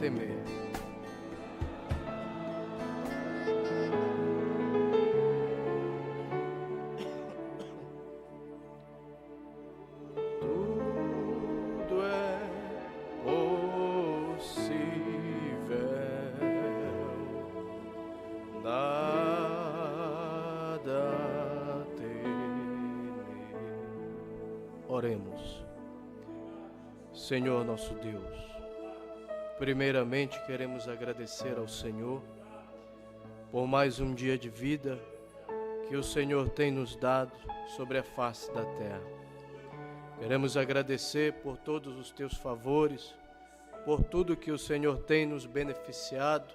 temer. Tudo é possível, nada temer. Oremos. Senhor nosso Deus, primeiramente queremos agradecer ao Senhor por mais um dia de vida que o Senhor tem nos dado sobre a face da terra. Queremos agradecer por todos os teus favores, por tudo que o Senhor tem nos beneficiado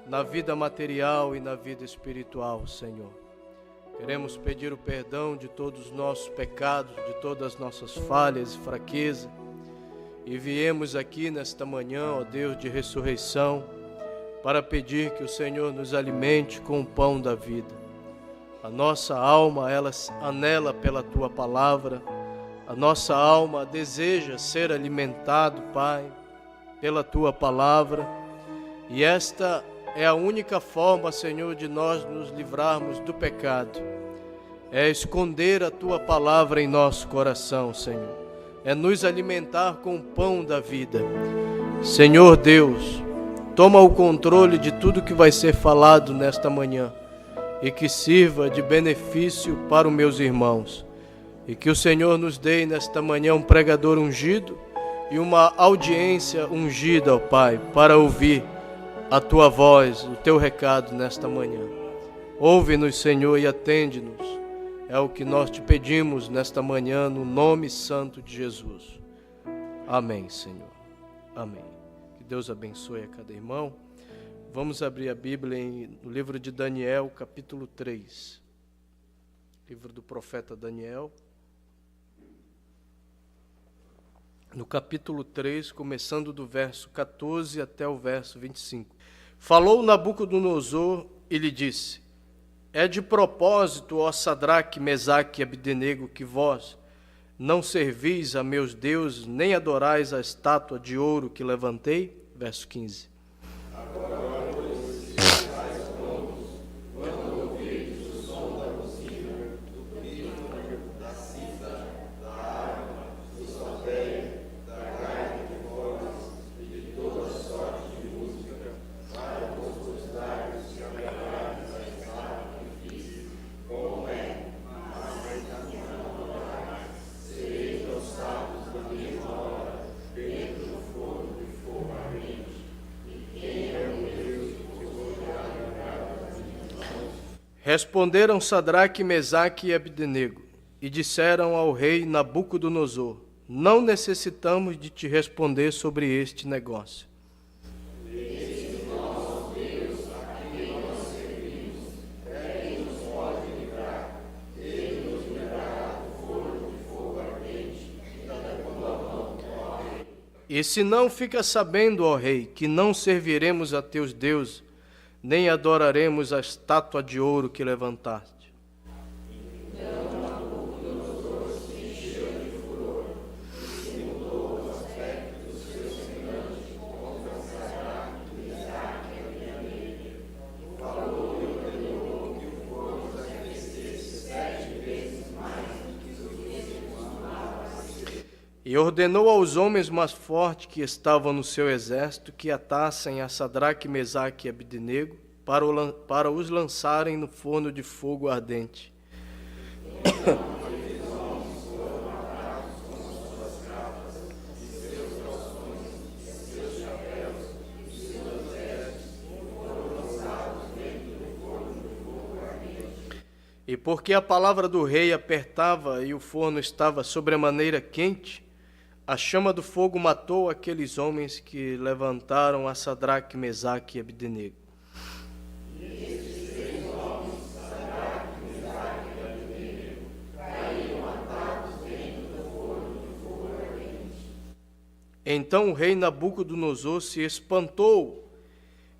na vida material e na vida espiritual, Senhor. Queremos pedir o perdão de todos os nossos pecados, de todas as nossas falhas e fraquezas. E viemos aqui nesta manhã, ó Deus de ressurreição, para pedir que o Senhor nos alimente com o pão da vida. A nossa alma, ela anela pela Tua palavra. A nossa alma deseja ser alimentado, Pai, pela Tua palavra. E esta é a única forma, Senhor, de nós nos livrarmos do pecado. É esconder a Tua palavra em nosso coração, Senhor. É nos alimentar com o pão da vida. Senhor Deus, toma o controle de tudo que vai ser falado nesta manhã e que sirva de benefício para os meus irmãos. E que o Senhor nos dê nesta manhã um pregador ungido e uma audiência ungida, ó Pai, para ouvir a Tua voz, o Teu recado nesta manhã. Ouve-nos, Senhor, e atende-nos. É o que nós te pedimos nesta manhã, no nome santo de Jesus. Amém, Senhor. Amém. Que Deus abençoe a cada irmão. Vamos abrir a Bíblia no livro de Daniel, capítulo 3. Livro do profeta Daniel. No capítulo 3, começando do verso 14 até o verso 25. Falou Nabucodonosor e lhe disse: É de propósito, ó Sadraque, Mesaque e Abdenego, que vós não servis a meus deuses, nem adorais a estátua de ouro que levantei? Verso 15. Agora, pois, estáis prontos, quando ouvirdes o som da buzina, do pífano, da cítara, da harpa, do saltério, da gaita de cordas e de toda sorte de música, para vos gostardes e agradardes a estátua que fiz, como é, mas não adorai, sereis lançados na mesma hora, dentro do forno de fogo ardente. E quem é o Deus que vos poderá livrar das minhas mãos? Responderam Sadraque, Mesaque e Abdenego, e disseram ao rei Nabucodonosor: Não necessitamos de te responder sobre este negócio. E se não fica sabendo, ó rei, que não serviremos a teus deuses, nem adoraremos a estátua de ouro que levantaste. Então Nabucodonosor se encheu de furor, e se mudou o aspecto do seu semblante contra Sadraque, Mesaque e Abdenego. Falou e ordenou que o forno se aquecesse 7 vezes mais do que o que costumava ser. E ordenou aos homens mais fortes que estavam no seu exército que atassem a Sadraque, Mesaque e Abdenego para os lançarem no forno de fogo ardente. E porque a palavra do rei apertava e o forno estava sobremaneira quente, a chama do fogo matou aqueles homens que levantaram a Sadraque, Mesaque e Abdenego. E esses 3 homens, Sadraque, Mesaque e Abdenego, caíram atados dentro do forno de fogo ardente. Então o rei Nabucodonosor se espantou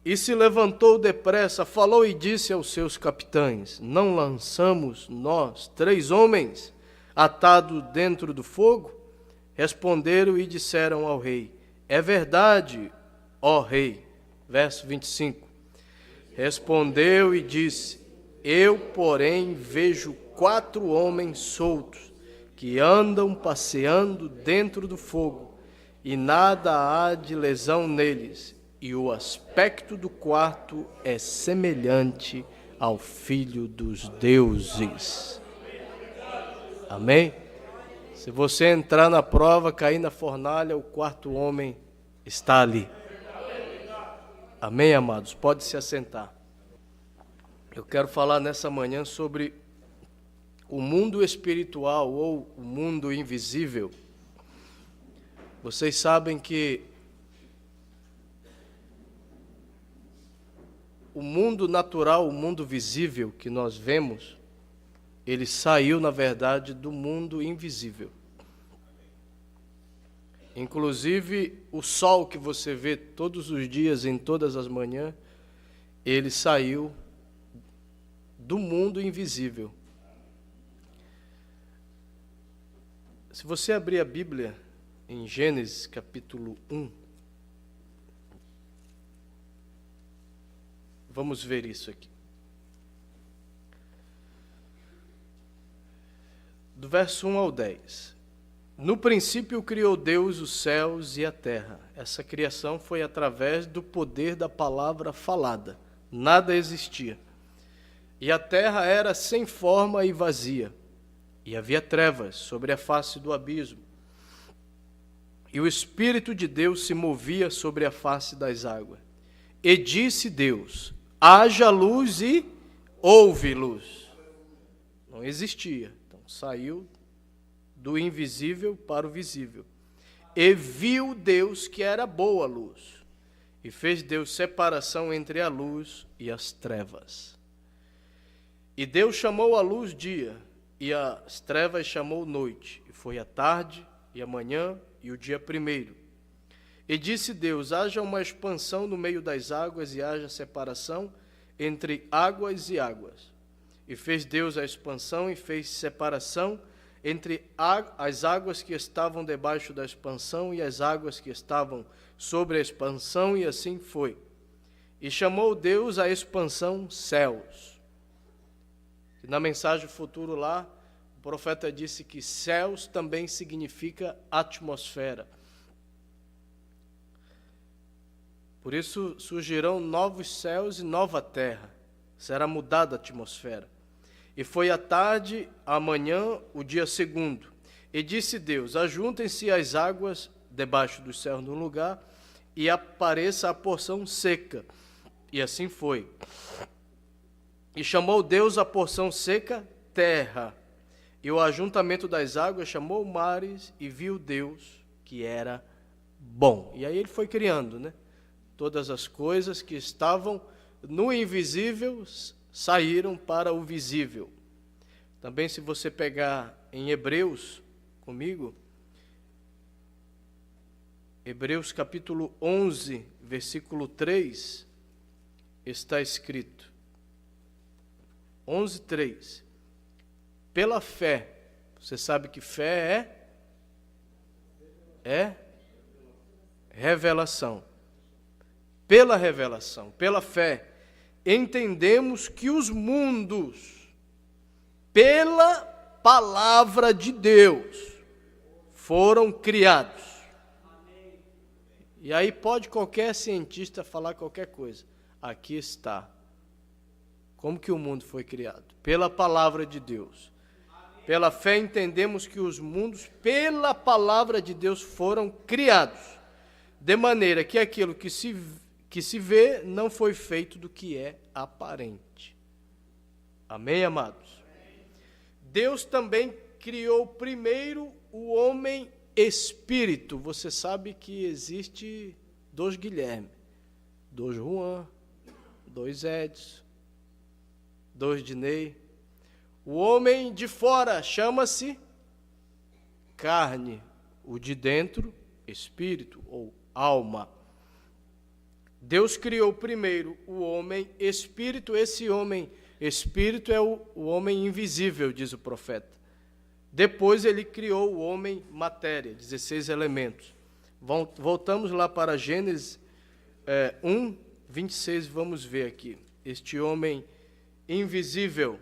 e se levantou depressa, falou e disse aos seus capitães: Não lançamos nós 3 homens atados dentro do fogo? Responderam e disseram ao rei: É verdade, ó rei. Verso 25. Respondeu e disse: eu, porém, vejo 4 homens soltos, que andam passeando dentro do fogo, e nada há de lesão neles, e o aspecto do quarto é semelhante ao Filho dos deuses. Amém? Se você entrar na prova, cair na fornalha, o 4º homem está ali. Amém, amados? Pode se assentar. Eu quero falar nessa manhã sobre o mundo espiritual ou o mundo invisível. Vocês sabem que o mundo natural, o mundo visível que nós vemos, ele saiu, na verdade, do mundo invisível. Inclusive, o sol que você vê todos os dias, em todas as manhãs, ele saiu do mundo invisível. Se você abrir a Bíblia em Gênesis capítulo 1, vamos ver isso aqui. Do verso 1 ao 10. No princípio criou Deus os céus e a terra. Essa criação foi através do poder da palavra falada. Nada existia. E a terra era sem forma e vazia. E havia trevas sobre a face do abismo. E o Espírito de Deus se movia sobre a face das águas. E disse Deus: haja luz, e houve luz. Não existia. Então saiu do invisível para o visível. E viu Deus que era boa a luz. E fez Deus separação entre a luz e as trevas. E Deus chamou a luz dia, e as trevas chamou noite. E foi a tarde, e a manhã, e o dia primeiro. E disse Deus: haja uma expansão no meio das águas, e haja separação entre águas e águas. E fez Deus a expansão, e fez separação entre as águas que estavam debaixo da expansão e as águas que estavam sobre a expansão, e assim foi. E chamou Deus a expansão céus. E na mensagem futuro lá, o profeta disse que céus também significa atmosfera. Por isso surgirão novos céus e nova terra. Será mudada a atmosfera. E foi a tarde, amanhã, o dia segundo. E disse Deus: ajuntem-se as águas debaixo dos céus num lugar, e apareça a porção seca. E assim foi. E chamou Deus a porção seca terra, e o ajuntamento das águas chamou mares, e viu Deus que era bom. E aí ele foi criando, né? Todas as coisas que estavam no invisível saíram para o visível. Também, se você pegar em Hebreus comigo, Hebreus capítulo 11, versículo 3, está escrito, 11:3. Pela fé, você sabe que fé é revelação. Pela revelação, pela fé, entendemos que os mundos, pela palavra de Deus, foram criados. E aí pode qualquer cientista falar qualquer coisa. Aqui está. Como que o mundo foi criado? Pela palavra de Deus. Pela fé entendemos que os mundos, pela palavra de Deus, foram criados. De maneira que aquilo que se vê não foi feito do que é aparente. Amém, amados? Deus também criou primeiro o homem espírito. Você sabe que existe 2 Guilherme, 2 Juan, 2 Edson, 2 Dinei. O homem de fora chama-se carne, o de dentro, espírito ou alma. Deus criou primeiro o homem espírito. Esse homem espírito é o homem invisível, diz o profeta. Depois ele criou o homem matéria, 16 elementos. Voltamos lá para Gênesis, 1, 26, vamos ver aqui. Este homem invisível,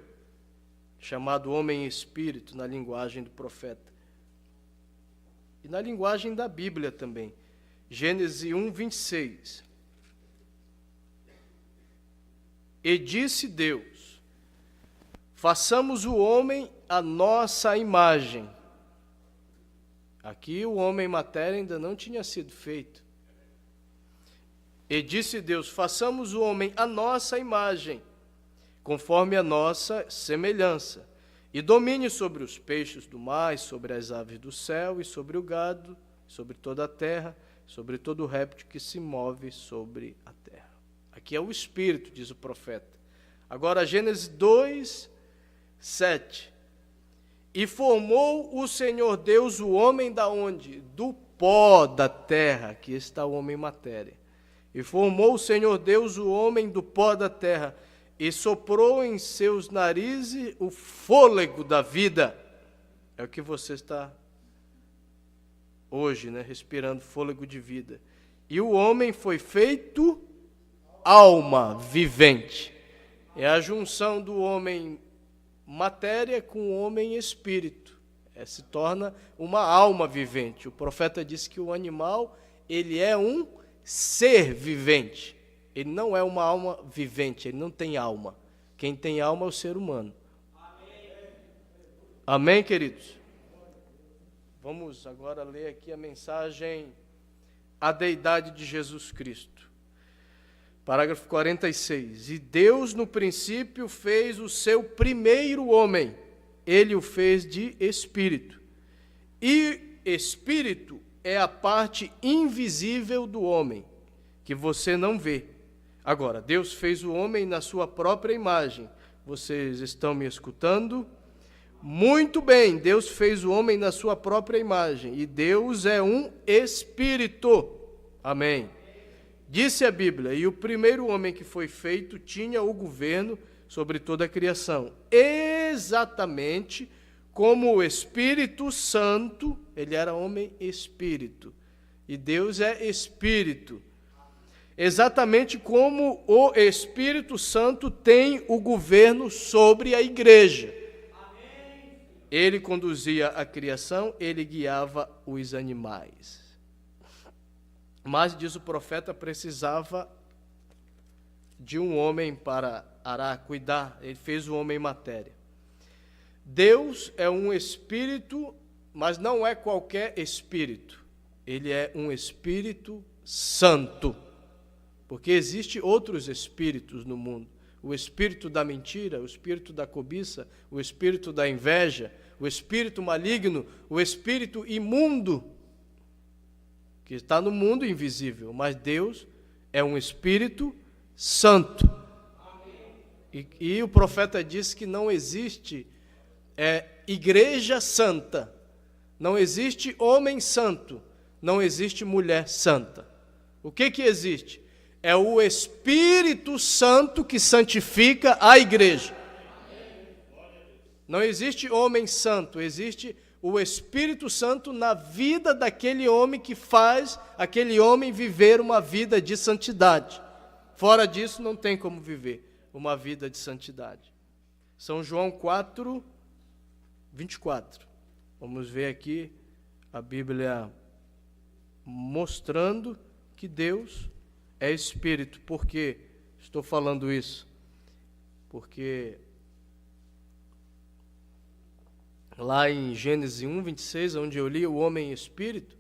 chamado homem espírito, na linguagem do profeta. E na linguagem da Bíblia também. Gênesis 1, 26. E disse Deus: façamos o homem à nossa imagem. Aqui o homem matéria ainda não tinha sido feito. E disse Deus: façamos o homem à nossa imagem, conforme a nossa semelhança, e domine sobre os peixes do mar, sobre as aves do céu, e sobre o gado, sobre toda a terra, sobre todo o réptil que se move sobre a terra. Aqui é o Espírito, diz o profeta. Agora, Gênesis 2, 7. E formou o Senhor Deus o homem da onde? Do pó da terra. Aqui está o homem matéria. E formou o Senhor Deus o homem do pó da terra, e soprou em seus narizes o fôlego da vida. É o que você está hoje, né? Respirando fôlego de vida. E o homem foi feito alma vivente. É a junção do homem matéria com o homem espírito. Se torna uma alma vivente. O profeta disse que o animal, ele é um ser vivente. Ele não é uma alma vivente, ele não tem alma. Quem tem alma é o ser humano. Amém, queridos? Vamos agora ler aqui a mensagem A Deidade de Jesus Cristo. Parágrafo 46. E Deus no princípio fez o seu primeiro homem. Ele o fez de espírito. E espírito é a parte invisível do homem, que você não vê. Agora, Deus fez o homem na sua própria imagem. Vocês estão me escutando? Muito bem, Deus fez o homem na sua própria imagem. E Deus é um espírito. Amém. Disse a Bíblia: e o primeiro homem que foi feito tinha o governo sobre toda a criação. Exatamente como o Espírito Santo, ele era homem espírito. E Deus é espírito. Exatamente como o Espírito Santo tem o governo sobre a igreja. Ele conduzia a criação, ele guiava os animais. Mas, diz o profeta, precisava de um homem para arar, cuidar. Ele fez o homem matéria. Deus é um espírito, mas não é qualquer espírito. Ele é um Espírito Santo. Porque existem outros espíritos no mundo. O espírito da mentira, o espírito da cobiça, o espírito da inveja, o espírito maligno, o espírito imundo, que está no mundo invisível. Mas Deus é um Espírito Santo. E o profeta disse que não existe igreja santa, não existe homem santo, não existe mulher santa. O que existe? É o Espírito Santo que santifica a igreja. Não existe homem santo, existe o Espírito Santo na vida daquele homem que faz aquele homem viver uma vida de santidade. Fora disso, não tem como viver uma vida de santidade. São João 4, 24. Vamos ver aqui a Bíblia mostrando que Deus é Espírito. Por que estou falando isso? Porque lá em Gênesis 1, 26, onde eu li o homem Espírito,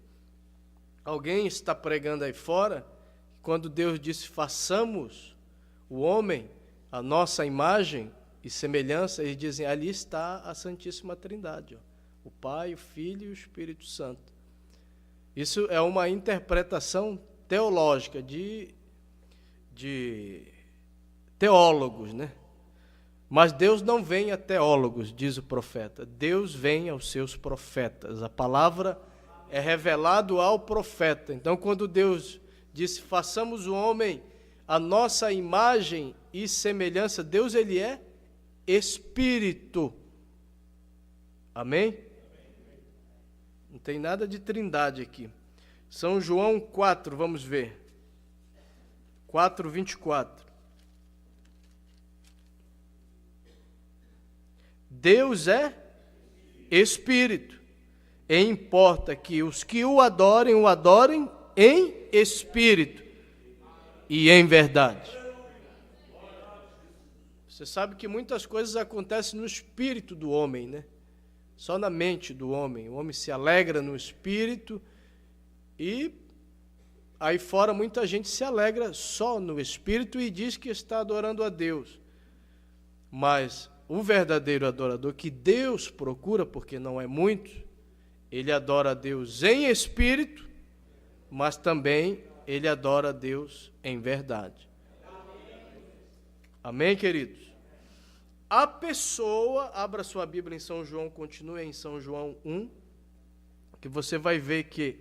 alguém está pregando aí fora, quando Deus disse, façamos o homem a nossa imagem e semelhança, eles dizem, ali está a Santíssima Trindade, ó, o Pai, o Filho e o Espírito Santo. Isso é uma interpretação teológica de teólogos, né? Mas Deus não vem a teólogos, diz o profeta. Deus vem aos seus profetas. A palavra é revelada ao profeta. Então, quando Deus disse, façamos o homem a nossa imagem e semelhança, Deus, ele é Espírito. Amém? Não tem nada de trindade aqui. São João 4, vamos ver. 4:24. Deus é Espírito, e importa que os que o adorem em espírito e em verdade. Você sabe que muitas coisas acontecem no espírito do homem, né? Só na mente do homem. O homem se alegra no espírito e aí fora muita gente se alegra só no espírito e diz que está adorando a Deus. Mas o verdadeiro adorador que Deus procura, porque não é muito, ele adora a Deus em espírito, mas também ele adora a Deus em verdade. Amém, queridos? A pessoa, abra sua Bíblia em São João, continue em São João 1, que você vai ver que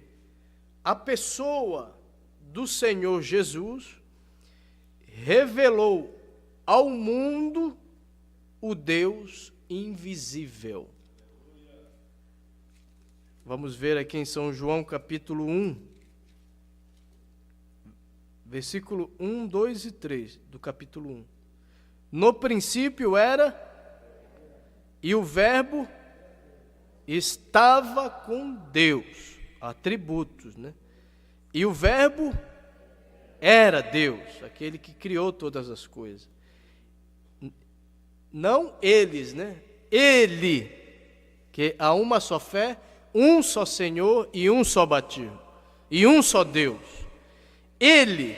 a pessoa do Senhor Jesus revelou ao mundo o Deus invisível. Vamos ver aqui em São João capítulo 1, versículo 1, 2 e 3 do capítulo 1. No princípio era, e o Verbo estava com Deus, atributos, né? E o Verbo era Deus, aquele que criou todas as coisas. Não eles, né? Ele, que há uma só fé, um só Senhor e um só batismo, e um só Deus. Ele,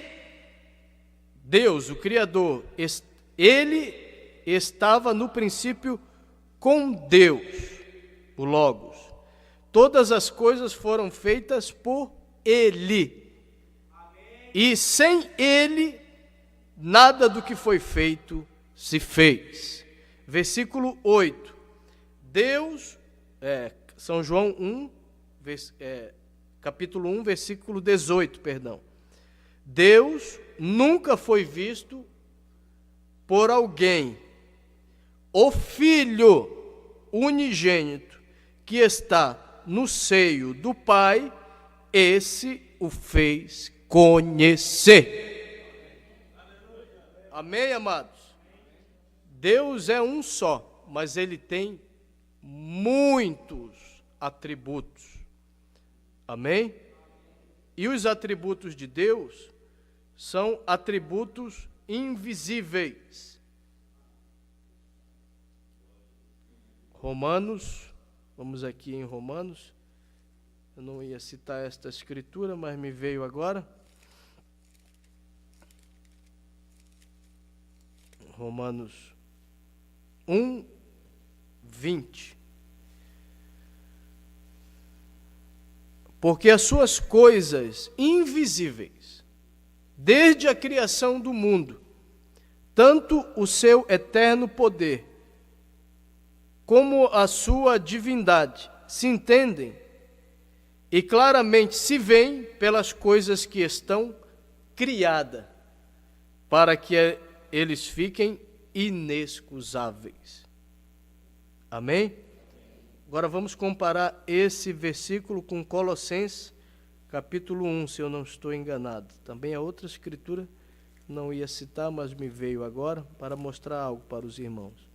Deus, o Criador, ele estava no princípio com Deus, o Logos. Todas as coisas foram feitas por Ele. E sem Ele, nada do que foi feito se fez. Versículo 8. Deus, São João 1, capítulo 1, versículo 18, perdão. Deus nunca foi visto por alguém. O Filho unigênito que está no seio do Pai, esse o fez conhecer. Amém, amados? Deus é um só, mas Ele tem muitos atributos. Amém? E os atributos de Deus são atributos invisíveis. Romanos, vamos aqui em Romanos. Eu não ia citar esta escritura, mas me veio agora. Romanos 1, 20. Porque as suas coisas invisíveis, desde a criação do mundo, tanto o seu eterno poder, como a sua divindade, se entendem e claramente se veem pelas coisas que estão criadas, para que eles fiquem inexcusáveis. Amém? Agora vamos comparar esse versículo com Colossenses, capítulo 1, se eu não estou enganado. Também é outra escritura, não ia citar, mas me veio agora para mostrar algo para os irmãos.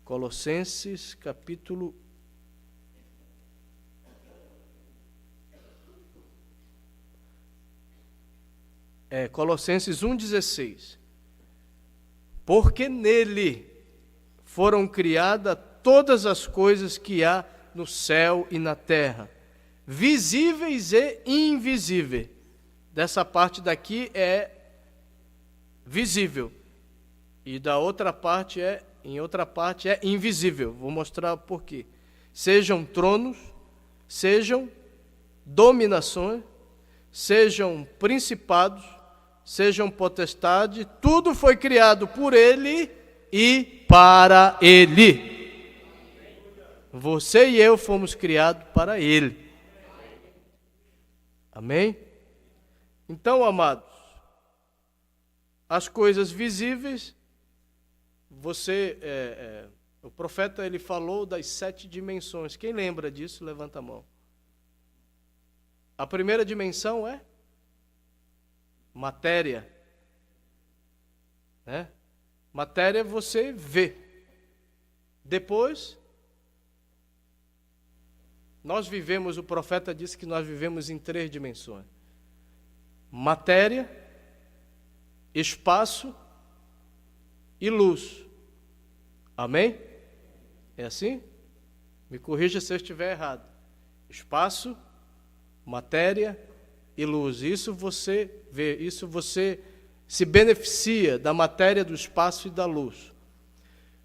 Colossenses, capítulo 1. Colossenses 1,16. Porque nele foram criadas todas as coisas que há no céu e na terra, visíveis e invisíveis. Dessa parte daqui é visível, e da outra parte em outra parte é invisível. Vou mostrar por quê. Sejam tronos, sejam dominações, sejam principados, sejam potestade, tudo foi criado por Ele e para Ele. Você e eu fomos criados para Ele. Amém? Então, amados, as coisas visíveis, o profeta ele falou das 7 dimensões. Quem lembra disso, levanta a mão. A primeira dimensão é matéria, né? Matéria você vê. Depois, o profeta disse que nós vivemos em 3 dimensões: matéria, espaço e luz. Amém? É assim? Me corrija se eu estiver errado. Espaço, matéria e luz. Isso você vê, isso você se beneficia da matéria, do espaço e da luz.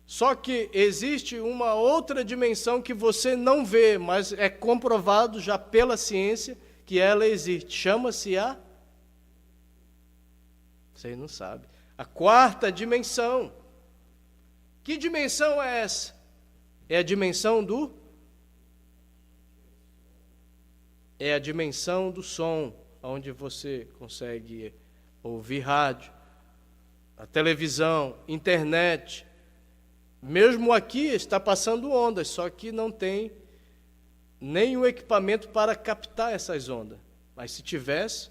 Só que existe uma outra dimensão que você não vê, mas é comprovado já pela ciência que ela existe. Chama-se a... Vocês não sabem. A 4ª dimensão. Que dimensão é essa? É a dimensão do... É a dimensão do som, onde você consegue ouvir rádio, a televisão, internet. Mesmo aqui está passando ondas, só que não tem nenhum equipamento para captar essas ondas. Mas se tivesse,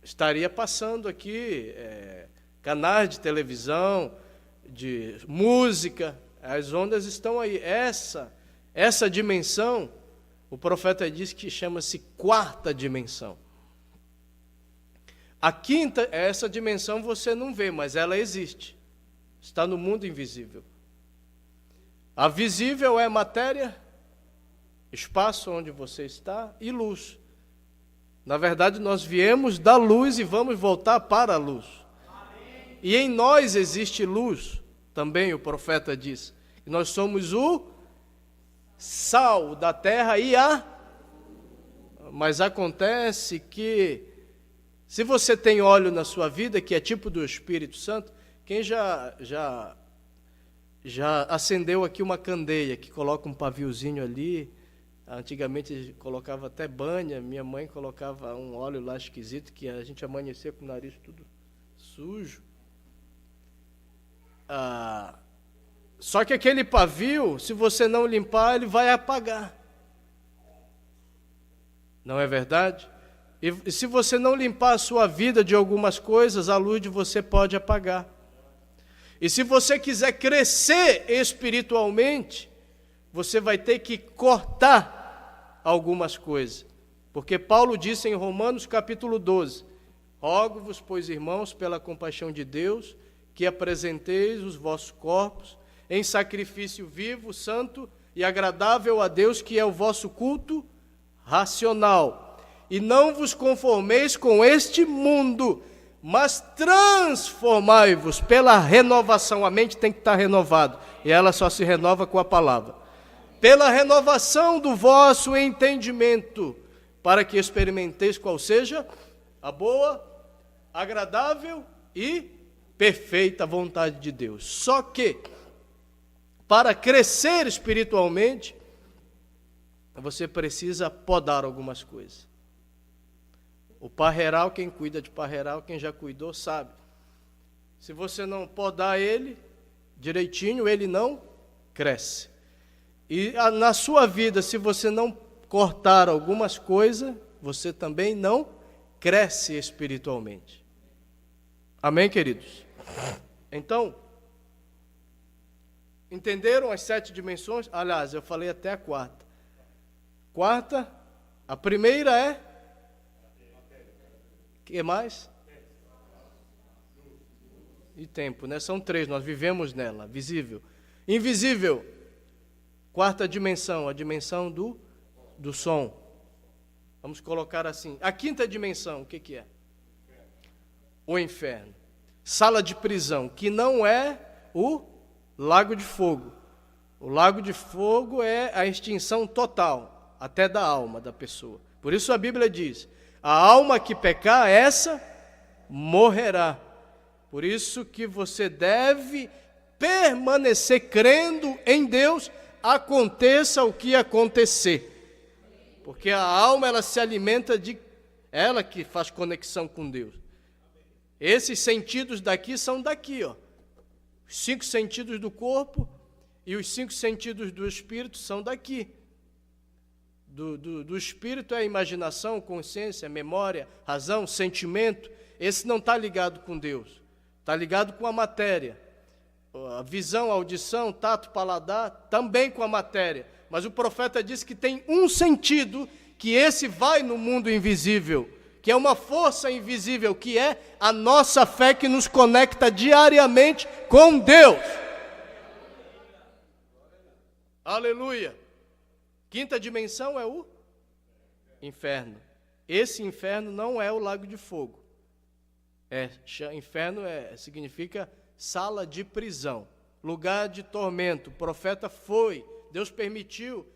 estaria passando aqui canais de televisão, de música, as ondas estão aí. Essa dimensão, o profeta diz que chama-se 4ª dimensão. A 5ª, essa dimensão você não vê, mas ela existe. Está no mundo invisível. A visível é matéria, espaço onde você está e luz. Na verdade, nós viemos da luz e vamos voltar para a luz. Amém. E em nós existe luz, também o profeta diz. Nós somos o sal da terra e Mas acontece que, se você tem óleo na sua vida, que é tipo do Espírito Santo, quem já acendeu aqui uma candeia, que coloca um paviozinho ali? Antigamente colocava até banha, minha mãe colocava um óleo lá esquisito, que a gente amanhecia com o nariz tudo sujo. Só que aquele pavio, se você não limpar, ele vai apagar. Não é verdade? E se você não limpar a sua vida de algumas coisas, a luz de você pode apagar. E se você quiser crescer espiritualmente, você vai ter que cortar algumas coisas. Porque Paulo disse em Romanos capítulo 12, rogo-vos, pois, irmãos, pela compaixão de Deus, que apresenteis os vossos corpos em sacrifício vivo, santo e agradável a Deus, que é o vosso culto racional. E não vos conformeis com este mundo, mas transformai-vos pela renovação. A mente tem que estar renovada, e ela só se renova com a palavra. Pela renovação do vosso entendimento, para que experimenteis qual seja a boa, agradável e perfeita vontade de Deus. Só que, para crescer espiritualmente, você precisa podar algumas coisas. O parreiral, quem cuida de parreiral, quem já cuidou, sabe. Se você não podar ele direitinho, ele não cresce. E na sua vida, se você não cortar algumas coisas, você também não cresce espiritualmente. Amém, queridos? Então, entenderam as 7 dimensões? Aliás, eu falei até a 4ª. 4ª, a primeira é... O que mais? E tempo, né? São 3, nós vivemos nela. Visível. Invisível. 4ª dimensão, a dimensão do som. Vamos colocar assim. A 5ª dimensão, o que é? O inferno. Sala de prisão, que não é o lago de fogo. O lago de fogo é a extinção total, até da alma da pessoa. Por isso a Bíblia diz, a alma que pecar, essa morrerá. Por isso que você deve permanecer crendo em Deus, aconteça o que acontecer. Porque a alma, ela se alimenta de... Ela que faz conexão com Deus. Esses sentidos daqui são daqui, ó. Os 5 sentidos do corpo e os 5 sentidos do espírito são daqui. do espírito é a imaginação, consciência, memória, razão, sentimento. Esse não está ligado com Deus, está ligado com a matéria. A visão, a audição, tato, paladar, também com a matéria. Mas o profeta diz que tem um sentido, que esse vai no mundo invisível, que é uma força invisível, que é a nossa fé que nos conecta diariamente com Deus. Aleluia! Quinta dimensão é o inferno. Esse inferno não é o lago de fogo. Inferno significa sala de prisão, lugar de tormento. O profeta foi, Deus permitiu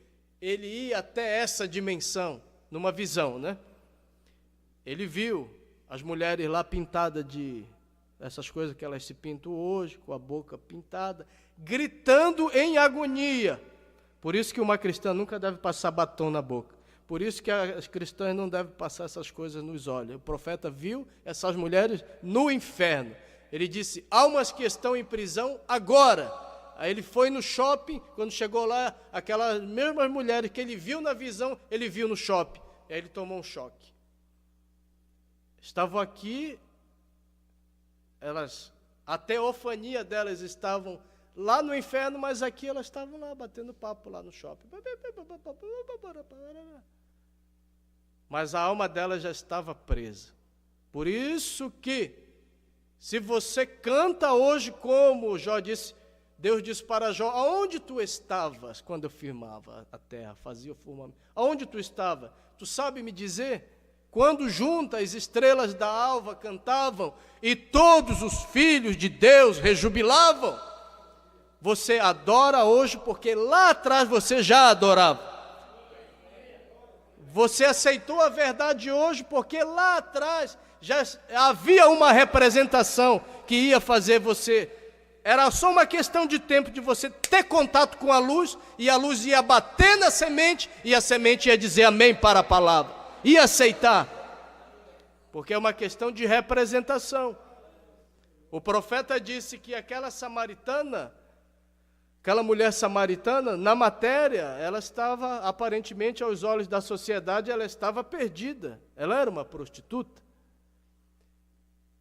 ele ir até essa dimensão, numa visão, né? Ele viu as mulheres lá pintadas de essas coisas que elas se pintam hoje, com a boca pintada, gritando em agonia. Por isso que uma cristã nunca deve passar batom na boca. Por isso que as cristãs não devem passar essas coisas nos olhos. O profeta viu essas mulheres no inferno. Ele disse, almas que estão em prisão agora. Aí ele foi no shopping, quando chegou lá, aquelas mesmas mulheres que ele viu na visão, ele viu no shopping. E aí ele tomou um choque. Estavam aqui, a teofania delas estavam lá no inferno, mas aqui elas estavam lá, batendo papo lá no shopping. Mas a alma delas já estava presa. Por isso que, se você canta hoje como Jó disse, Deus disse para Jó, aonde tu estavas quando eu firmava a terra, fazia o firmamento? Aonde tu estava? Tu sabe me dizer? Quando juntas as estrelas da alva cantavam e todos os filhos de Deus rejubilavam, você adora hoje porque lá atrás você já adorava. Você aceitou a verdade hoje porque lá atrás já havia uma representação que ia fazer você. Era só uma questão de tempo de você ter contato com a luz e a luz ia bater na semente e a semente ia dizer amém para a palavra. Ia aceitar. Porque é uma questão de representação. O profeta disse que aquela mulher samaritana, na matéria, ela estava, aparentemente, aos olhos da sociedade, ela estava perdida. Ela era uma prostituta.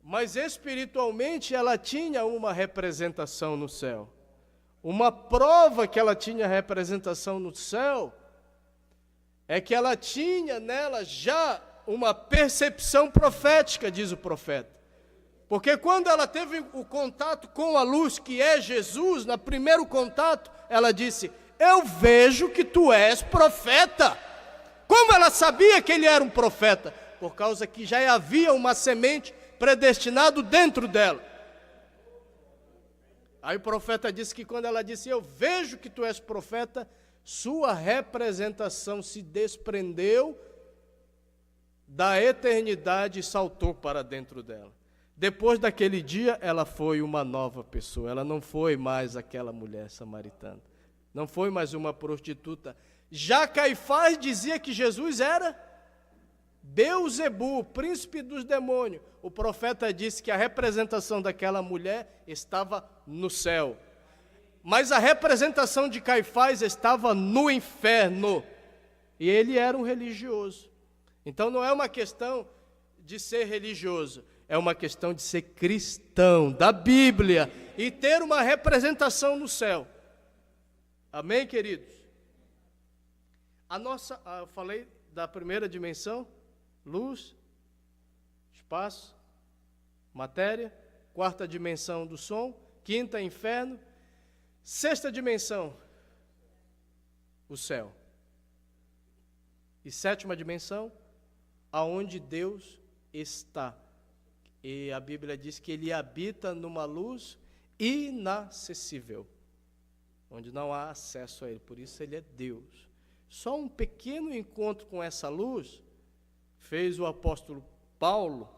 Mas espiritualmente ela tinha uma representação no céu. Uma prova que ela tinha representação no céu é que ela tinha nela já uma percepção profética, diz o profeta. Porque quando ela teve o contato com a luz, que é Jesus, no primeiro contato, ela disse, eu vejo que tu és profeta. Como ela sabia que ele era um profeta? Por causa que já havia uma semente predestinado dentro dela. Aí o profeta disse que quando ela disse, eu vejo que tu és profeta, sua representação se desprendeu da eternidade e saltou para dentro dela. Depois daquele dia, ela foi uma nova pessoa. Ela não foi mais aquela mulher samaritana. Não foi mais uma prostituta. Já Caifás dizia que Jesus era Beuzebu, príncipe dos demônios. O profeta disse que a representação daquela mulher estava no céu. Mas a representação de Caifás estava no inferno. E ele era um religioso. Então não é uma questão de ser religioso. É uma questão de ser cristão, da Bíblia, e ter uma representação no céu. Amém, queridos? Eu falei da primeira dimensão, luz, espaço, matéria. Quarta dimensão do som. Quinta, inferno. Sexta dimensão, o céu. E sétima dimensão, aonde Deus está. E a Bíblia diz que ele habita numa luz inacessível, onde não há acesso a ele, por isso ele é Deus. Só um pequeno encontro com essa luz fez o apóstolo Paulo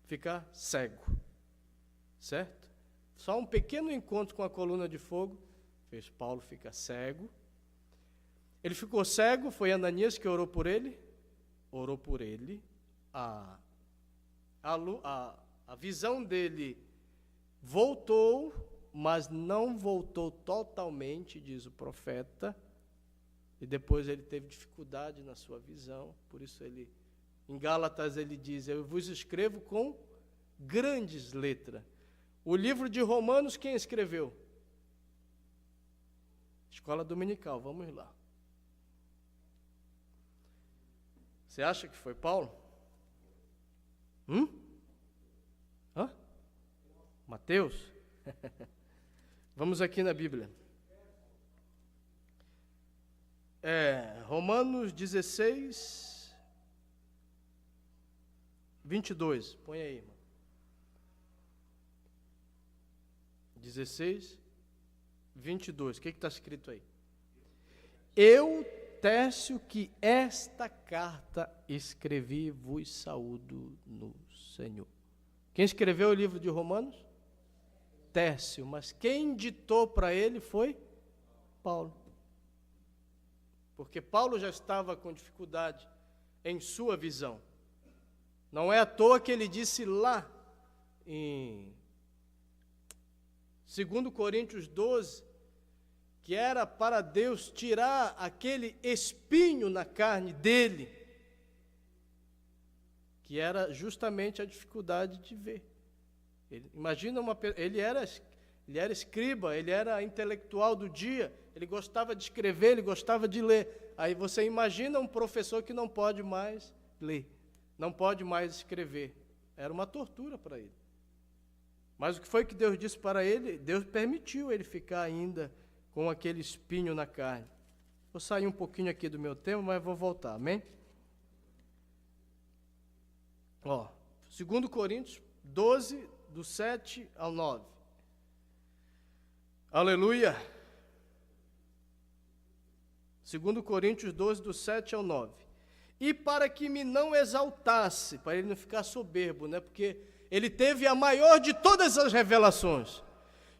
ficar cego, certo? Só um pequeno encontro com a coluna de fogo fez Paulo ficar cego. Ele ficou cego, foi Ananias que orou por ele, a visão dele voltou, mas não voltou totalmente, diz o profeta, e depois ele teve dificuldade na sua visão, por isso em Gálatas ele diz, eu vos escrevo com grandes letras. O livro de Romanos, quem escreveu? Escola Dominical, vamos lá. Você acha que foi Paulo? Mateus? Vamos aqui na Bíblia. Romanos 16, 22. Põe aí, irmão. 16, 22. O que está escrito aí? Eu, Tércio, que esta carta escrevi, vos saúdo no Senhor. Quem escreveu o livro de Romanos? Tércio, mas quem ditou para ele foi Paulo. Porque Paulo já estava com dificuldade em sua visão. Não é à toa que ele disse lá em 2 Coríntios 12, que era para Deus tirar aquele espinho na carne dele, que era justamente a dificuldade de ver. Ele era escriba, ele era intelectual do dia, ele gostava de escrever, ele gostava de ler. Aí você imagina um professor que não pode mais ler, não pode mais escrever. Era uma tortura para ele. Mas o que foi que Deus disse para ele? Deus permitiu ele ficar ainda com aquele espinho na carne. Vou sair um pouquinho aqui do meu tema, mas vou voltar, amém? 2 Coríntios 12, do 7 ao 9. Aleluia! 2 Coríntios 12, do 7 ao 9. E para que me não exaltasse, para ele não ficar soberbo, né? Porque ele teve a maior de todas as revelações,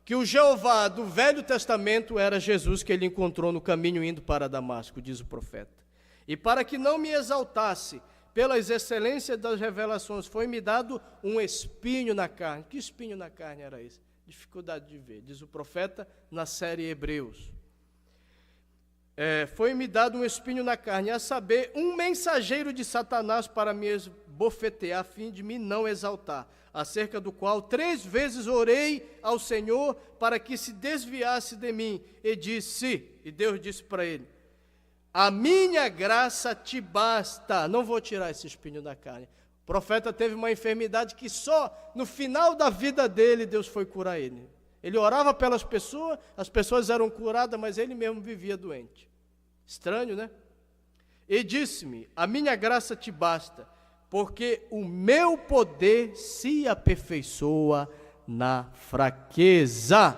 que o Jeová do Velho Testamento era Jesus, que ele encontrou no caminho indo para Damasco, diz o profeta. E para que não me exaltasse, pelas excelências das revelações, foi-me dado um espinho na carne. Que espinho na carne era esse? Dificuldade de ver, diz o profeta na série Hebreus. Foi-me dado um espinho na carne, a saber, um mensageiro de Satanás para me esbofetear, a fim de me não exaltar, acerca do qual 3 vezes orei ao Senhor para que se desviasse de mim, e Deus disse para ele, a minha graça te basta. Não vou tirar esse espinho da carne. O profeta teve uma enfermidade que só no final da vida dele, Deus foi curar ele. Ele orava pelas pessoas, as pessoas eram curadas, mas ele mesmo vivia doente. Estranho, né? E disse-me, a minha graça te basta, porque o meu poder se aperfeiçoa na fraqueza.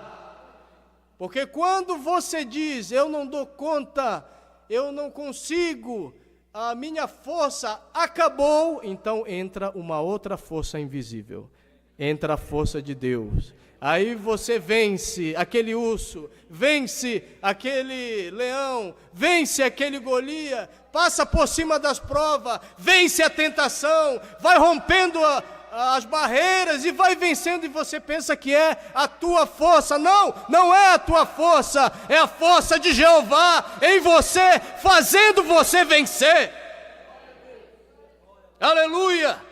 Porque quando você diz, eu não dou conta, eu não consigo, a minha força acabou, então entra uma outra força invisível, entra a força de Deus. Aí você vence aquele urso, vence aquele leão, vence aquele Golias, passa por cima das provas, vence a tentação, vai rompendo as barreiras e vai vencendo, e você pensa que é a tua força. Não, não é a tua força, é a força de Jeová em você, fazendo você vencer. Aleluia!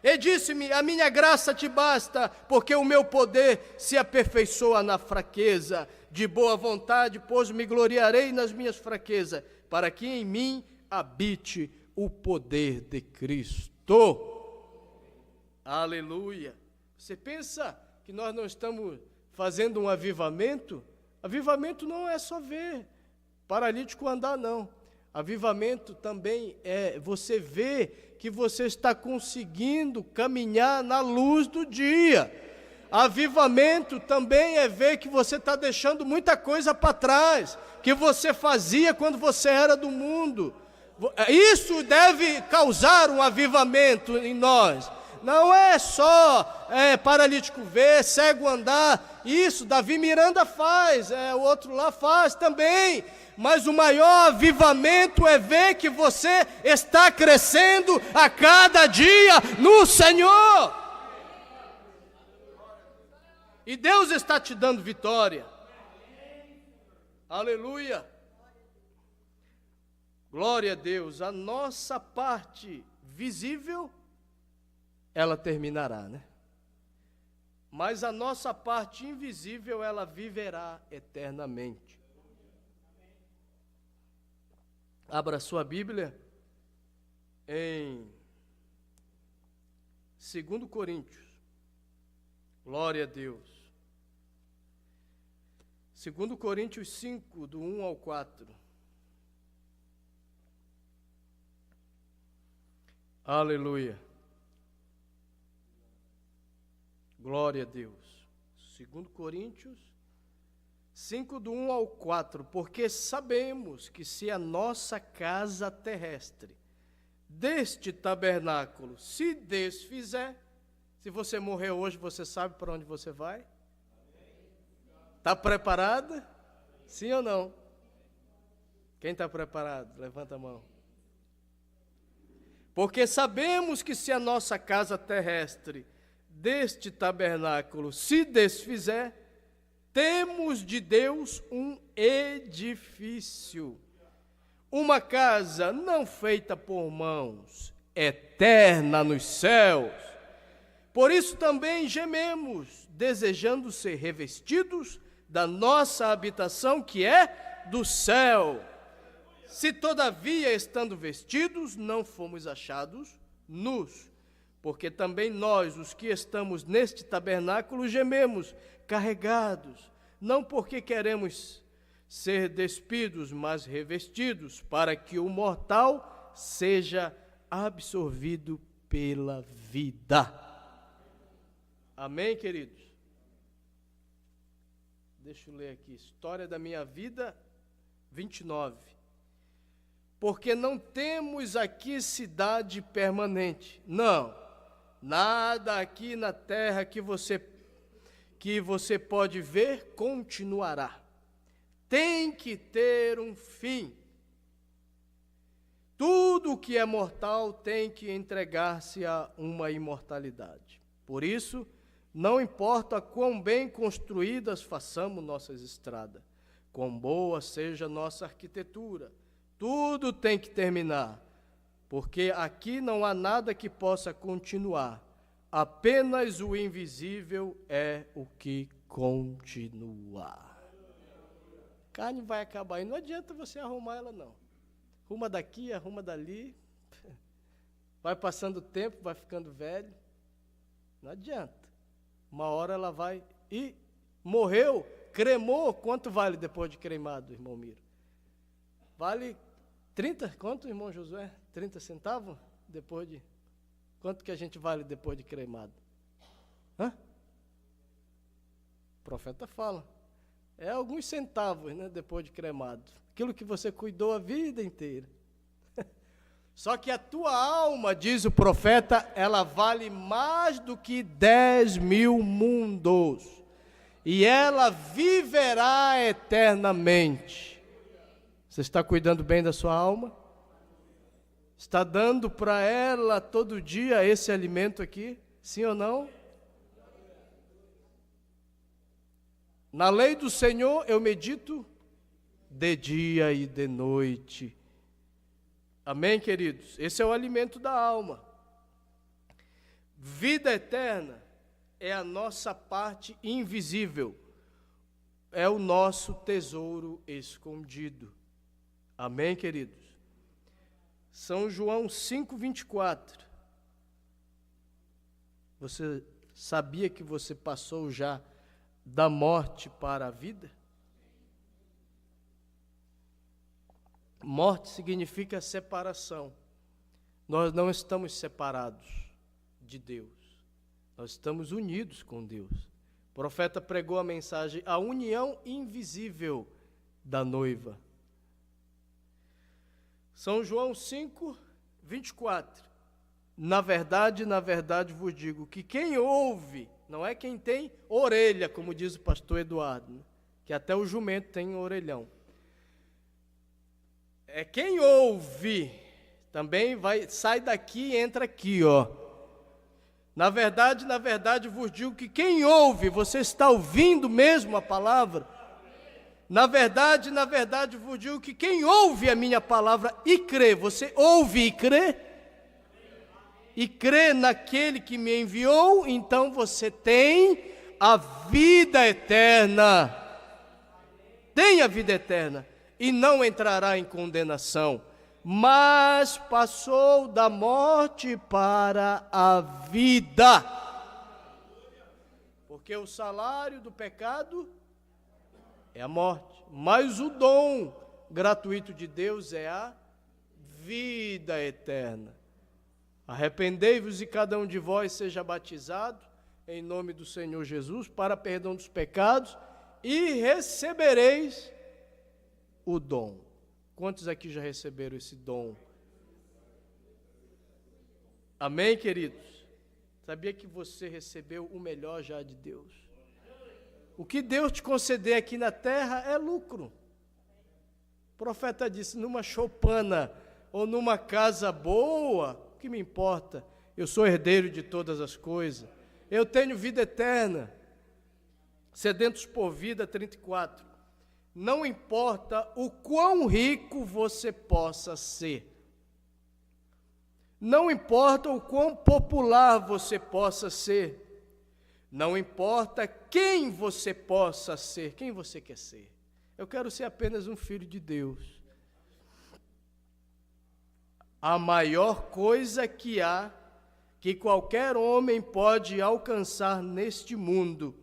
E disse-me, a minha graça te basta, porque o meu poder se aperfeiçoa na fraqueza. De boa vontade, pois me gloriarei nas minhas fraquezas, para que em mim habite o poder de Cristo. Aleluia! Você pensa que nós não estamos fazendo um avivamento? Avivamento não é só ver paralítico andar, não. Avivamento também é você ver que você está conseguindo caminhar na luz do dia. Avivamento também é ver que você está deixando muita coisa para trás, que você fazia quando você era do mundo. Isso deve causar um avivamento em nós. Não é só paralítico ver, cego andar. Isso Davi Miranda faz, o outro lá faz também. Mas o maior avivamento é ver que você está crescendo a cada dia no Senhor. E Deus está te dando vitória. Aleluia. Glória a Deus, a nossa parte visível, ela terminará, né? Mas a nossa parte invisível, ela viverá eternamente. Abra sua Bíblia em 2 Coríntios. Glória a Deus. 2 Coríntios 5, do 1 ao 4. Aleluia. Glória a Deus. 2 Coríntios 5, do 1 ao 4. Porque sabemos que se a nossa casa terrestre deste tabernáculo se desfizer, se você morrer hoje, você sabe para onde você vai? Está preparada? Sim ou não? Quem está preparado? Levanta a mão. Porque sabemos que se a nossa casa terrestre deste tabernáculo se desfizer, temos de Deus um edifício, uma casa não feita por mãos, eterna nos céus. Por isso também gememos, desejando ser revestidos da nossa habitação, que é do céu. Se todavia, estando vestidos, não fomos achados nus, porque também nós, os que estamos neste tabernáculo, gememos, carregados, não porque queremos ser despidos, mas revestidos, para que o mortal seja absorvido pela vida. Amém, queridos? Deixa eu ler aqui, História da Minha Vida, 29. Porque não temos aqui cidade permanente. Não, nada aqui na terra que você pode ver continuará. Tem que ter um fim. Tudo que é mortal tem que entregar-se a uma imortalidade. Por isso, não importa quão bem construídas façamos nossas estradas, quão boa seja nossa arquitetura, tudo tem que terminar, porque aqui não há nada que possa continuar, apenas o invisível é o que continua. Carne vai acabar e não adianta você arrumar ela não. Arruma daqui, arruma dali, vai passando o tempo, vai ficando velho, não adianta. Uma hora ela vai e morreu, cremou, quanto vale depois de cremado, irmão Miro? Vale 30, quanto, irmão Josué? 30 centavos? Depois de... Quanto que a gente vale depois de cremado? Hã? O profeta fala. É alguns centavos, né, depois de cremado. Aquilo que você cuidou a vida inteira. Só que a tua alma, diz o profeta, ela vale mais do que 10.000 mundos. E ela viverá eternamente. Você está cuidando bem da sua alma? Está dando para ela todo dia esse alimento aqui? Sim ou não? Na lei do Senhor eu medito de dia e de noite. Amém, queridos? Esse é o alimento da alma. Vida eterna é a nossa parte invisível. É o nosso tesouro escondido. Amém, queridos? São João 5:24. Você sabia que você passou já da morte para a vida? Morte significa separação. Nós não estamos separados de Deus. Nós estamos unidos com Deus. O profeta pregou a mensagem, a união invisível da noiva. São João 5:24. Na verdade vos digo que quem ouve, não é quem tem orelha, como diz o pastor Eduardo, né? Que até o jumento tem orelhão. É quem ouve, também sai daqui e entra aqui, ó. Na verdade vos digo que quem ouve, você está ouvindo mesmo a palavra? Na verdade, vos digo que quem ouve a minha palavra e crê, você ouve e crê? E crê naquele que me enviou, então você tem a vida eterna. Tem a vida eterna e não entrará em condenação, mas passou da morte para a vida. Porque o salário do pecado é a morte, mas o dom gratuito de Deus é a vida eterna. Arrependei-vos e cada um de vós seja batizado em nome do Senhor Jesus para perdão dos pecados e recebereis o dom. Quantos aqui já receberam esse dom? Amém, queridos? Sabia que você recebeu o melhor já de Deus? O que Deus te conceder aqui na terra é lucro. O profeta disse, numa choupana ou numa casa boa, o que me importa? Eu sou herdeiro de todas as coisas. Eu tenho vida eterna. Sedentos por vida, 34. Não importa o quão rico você possa ser. Não importa o quão popular você possa ser. Não importa quem você possa ser. Quem você quer ser? Eu quero ser apenas um filho de Deus. A maior coisa que há, que qualquer homem pode alcançar neste mundo,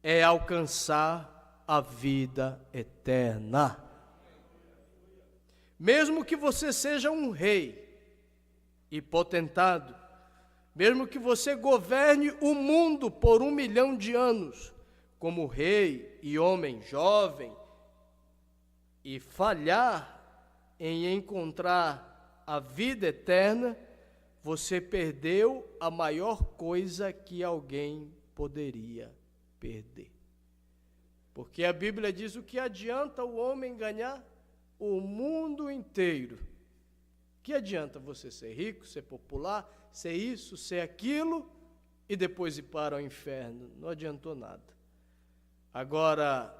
é alcançar a vida eterna. Mesmo que você seja um rei e potentado, mesmo que você governe o mundo por 1 milhão de anos, como rei e homem jovem, e falhar em encontrar a vida eterna, você perdeu a maior coisa que alguém poderia perder. Porque a Bíblia diz: o que adianta o homem ganhar o mundo inteiro? Que adianta você ser rico, ser popular, ser isso, ser aquilo, e depois ir para o inferno? Não adiantou nada. Agora,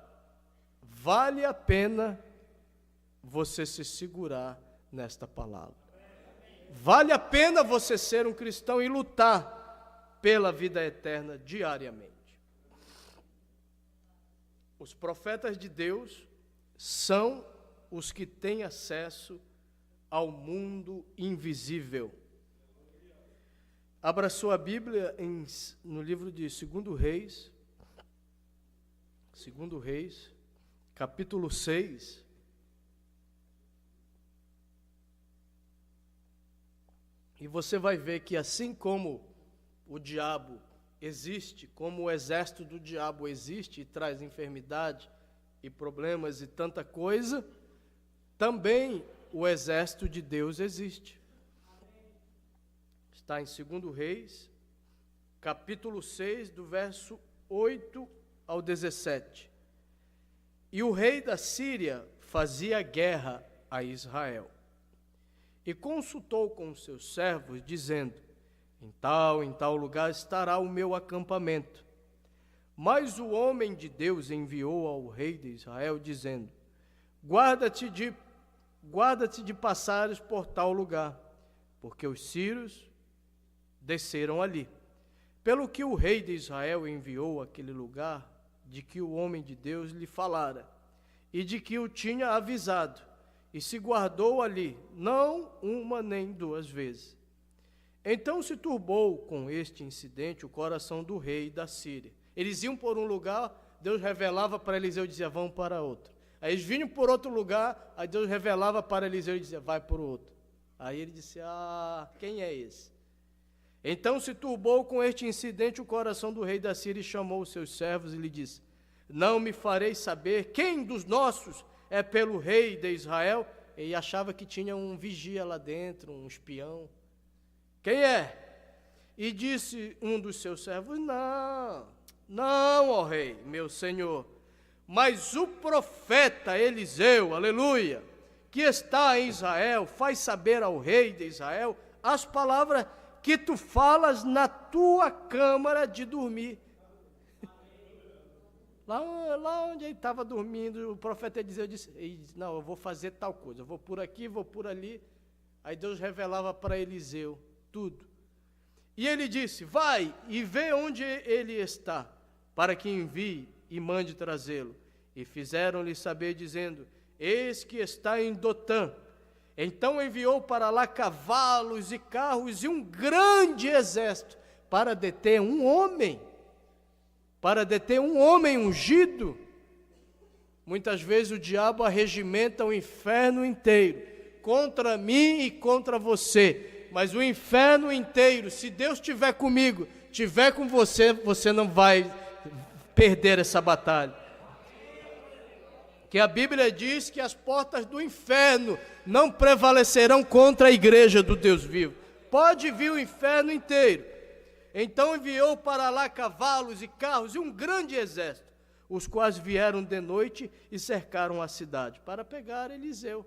vale a pena você se segurar nesta palavra. Vale a pena você ser um cristão e lutar pela vida eterna diariamente. Os profetas de Deus são os que têm acesso ao mundo invisível. Abra sua Bíblia no livro de 2 Reis, capítulo 6. E você vai ver que assim como o diabo existe, como o exército do diabo existe e traz enfermidade e problemas e tanta coisa, também o exército de Deus existe. Está em 2 Reis, capítulo 6, do verso 8 ao 17. E o rei da Síria fazia guerra a Israel. E consultou com os seus servos, dizendo: em tal lugar estará o meu acampamento. Mas o homem de Deus enviou ao rei de Israel, dizendo: guarda-te de passares por tal lugar, porque os sírios desceram ali. Pelo que o rei de Israel enviou àquele lugar, de que o homem de Deus lhe falara, e de que o tinha avisado, e se guardou ali, não uma nem 2 vezes. Então se turbou com este incidente o coração do rei da Síria. Eles iam por um lugar, Deus revelava para Eliseu e dizia: vão para outro. Aí eles vinham por outro lugar, aí Deus revelava para Eliseu e dizia: vai por outro. Aí ele disse: quem é esse? Então se turbou com este incidente o coração do rei da Síria e chamou os seus servos e lhe disse: não me fareis saber quem dos nossos é pelo rei de Israel? E achava que tinha um vigia lá dentro, um espião. Quem é? E disse um dos seus servos: não, ó rei, meu senhor, mas o profeta Eliseu, aleluia, que está em Israel, faz saber ao rei de Israel as palavras que tu falas na tua câmara de dormir. Lá onde ele estava dormindo, o profeta Eliseu disse, não, eu vou fazer tal coisa, eu vou por aqui, vou por ali. Aí Deus revelava para Eliseu tudo. E ele disse, vai e vê onde ele está, para que envie e mande trazê-lo. E fizeram-lhe saber, dizendo, eis que está em Dotã. Então enviou para lá cavalos e carros e um grande exército, para deter um homem ungido. Muitas vezes o diabo arregimenta o inferno inteiro, contra mim e contra você. Mas o inferno inteiro, se Deus estiver comigo, estiver com você, você não vai perder essa batalha. Que a Bíblia diz que as portas do inferno não prevalecerão contra a igreja do Deus vivo. Pode vir o inferno inteiro. Então enviou para lá cavalos e carros e um grande exército, os quais vieram de noite e cercaram a cidade, para pegar Eliseu.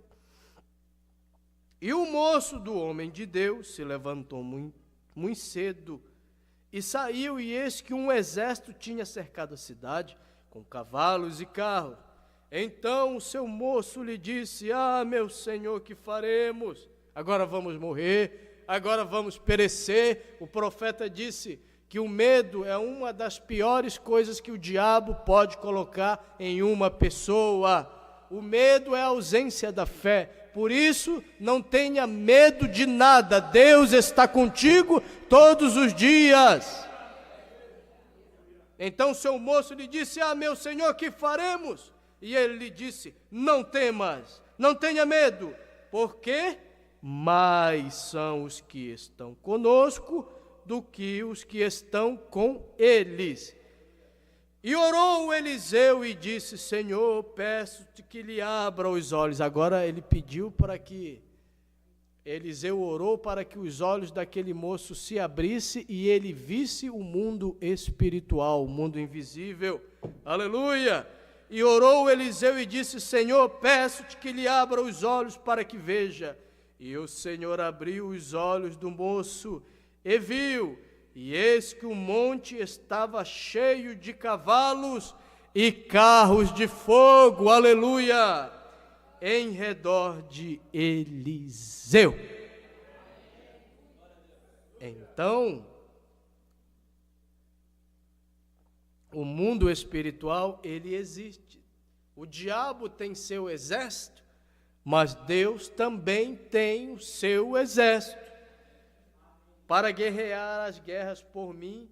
E o moço do homem de Deus se levantou muito cedo e saiu, e eis que um exército tinha cercado a cidade, com cavalos e carros. Então o seu moço lhe disse, meu senhor, que faremos? Agora vamos morrer, agora vamos perecer. O profeta disse que o medo é uma das piores coisas que o diabo pode colocar em uma pessoa. O medo é a ausência da fé. Por isso, não tenha medo de nada. Deus está contigo todos os dias. Então seu moço lhe disse, meu senhor, que faremos? E ele lhe disse, não temas, não tenha medo, porque mais são os que estão conosco do que os que estão com eles. E orou Eliseu e disse, Senhor, peço-te que lhe abra os olhos. Agora ele pediu para que, Eliseu orou para que os olhos daquele moço se abrissem e ele visse o mundo espiritual, o mundo invisível. Aleluia! E orou Eliseu e disse, Senhor, peço-te que lhe abra os olhos para que veja. E o Senhor abriu os olhos do moço e viu, e eis que o monte estava cheio de cavalos e carros de fogo, aleluia, em redor de Eliseu. Então, o mundo espiritual, ele existe. O diabo tem seu exército, mas Deus também tem o seu exército para guerrear as guerras por mim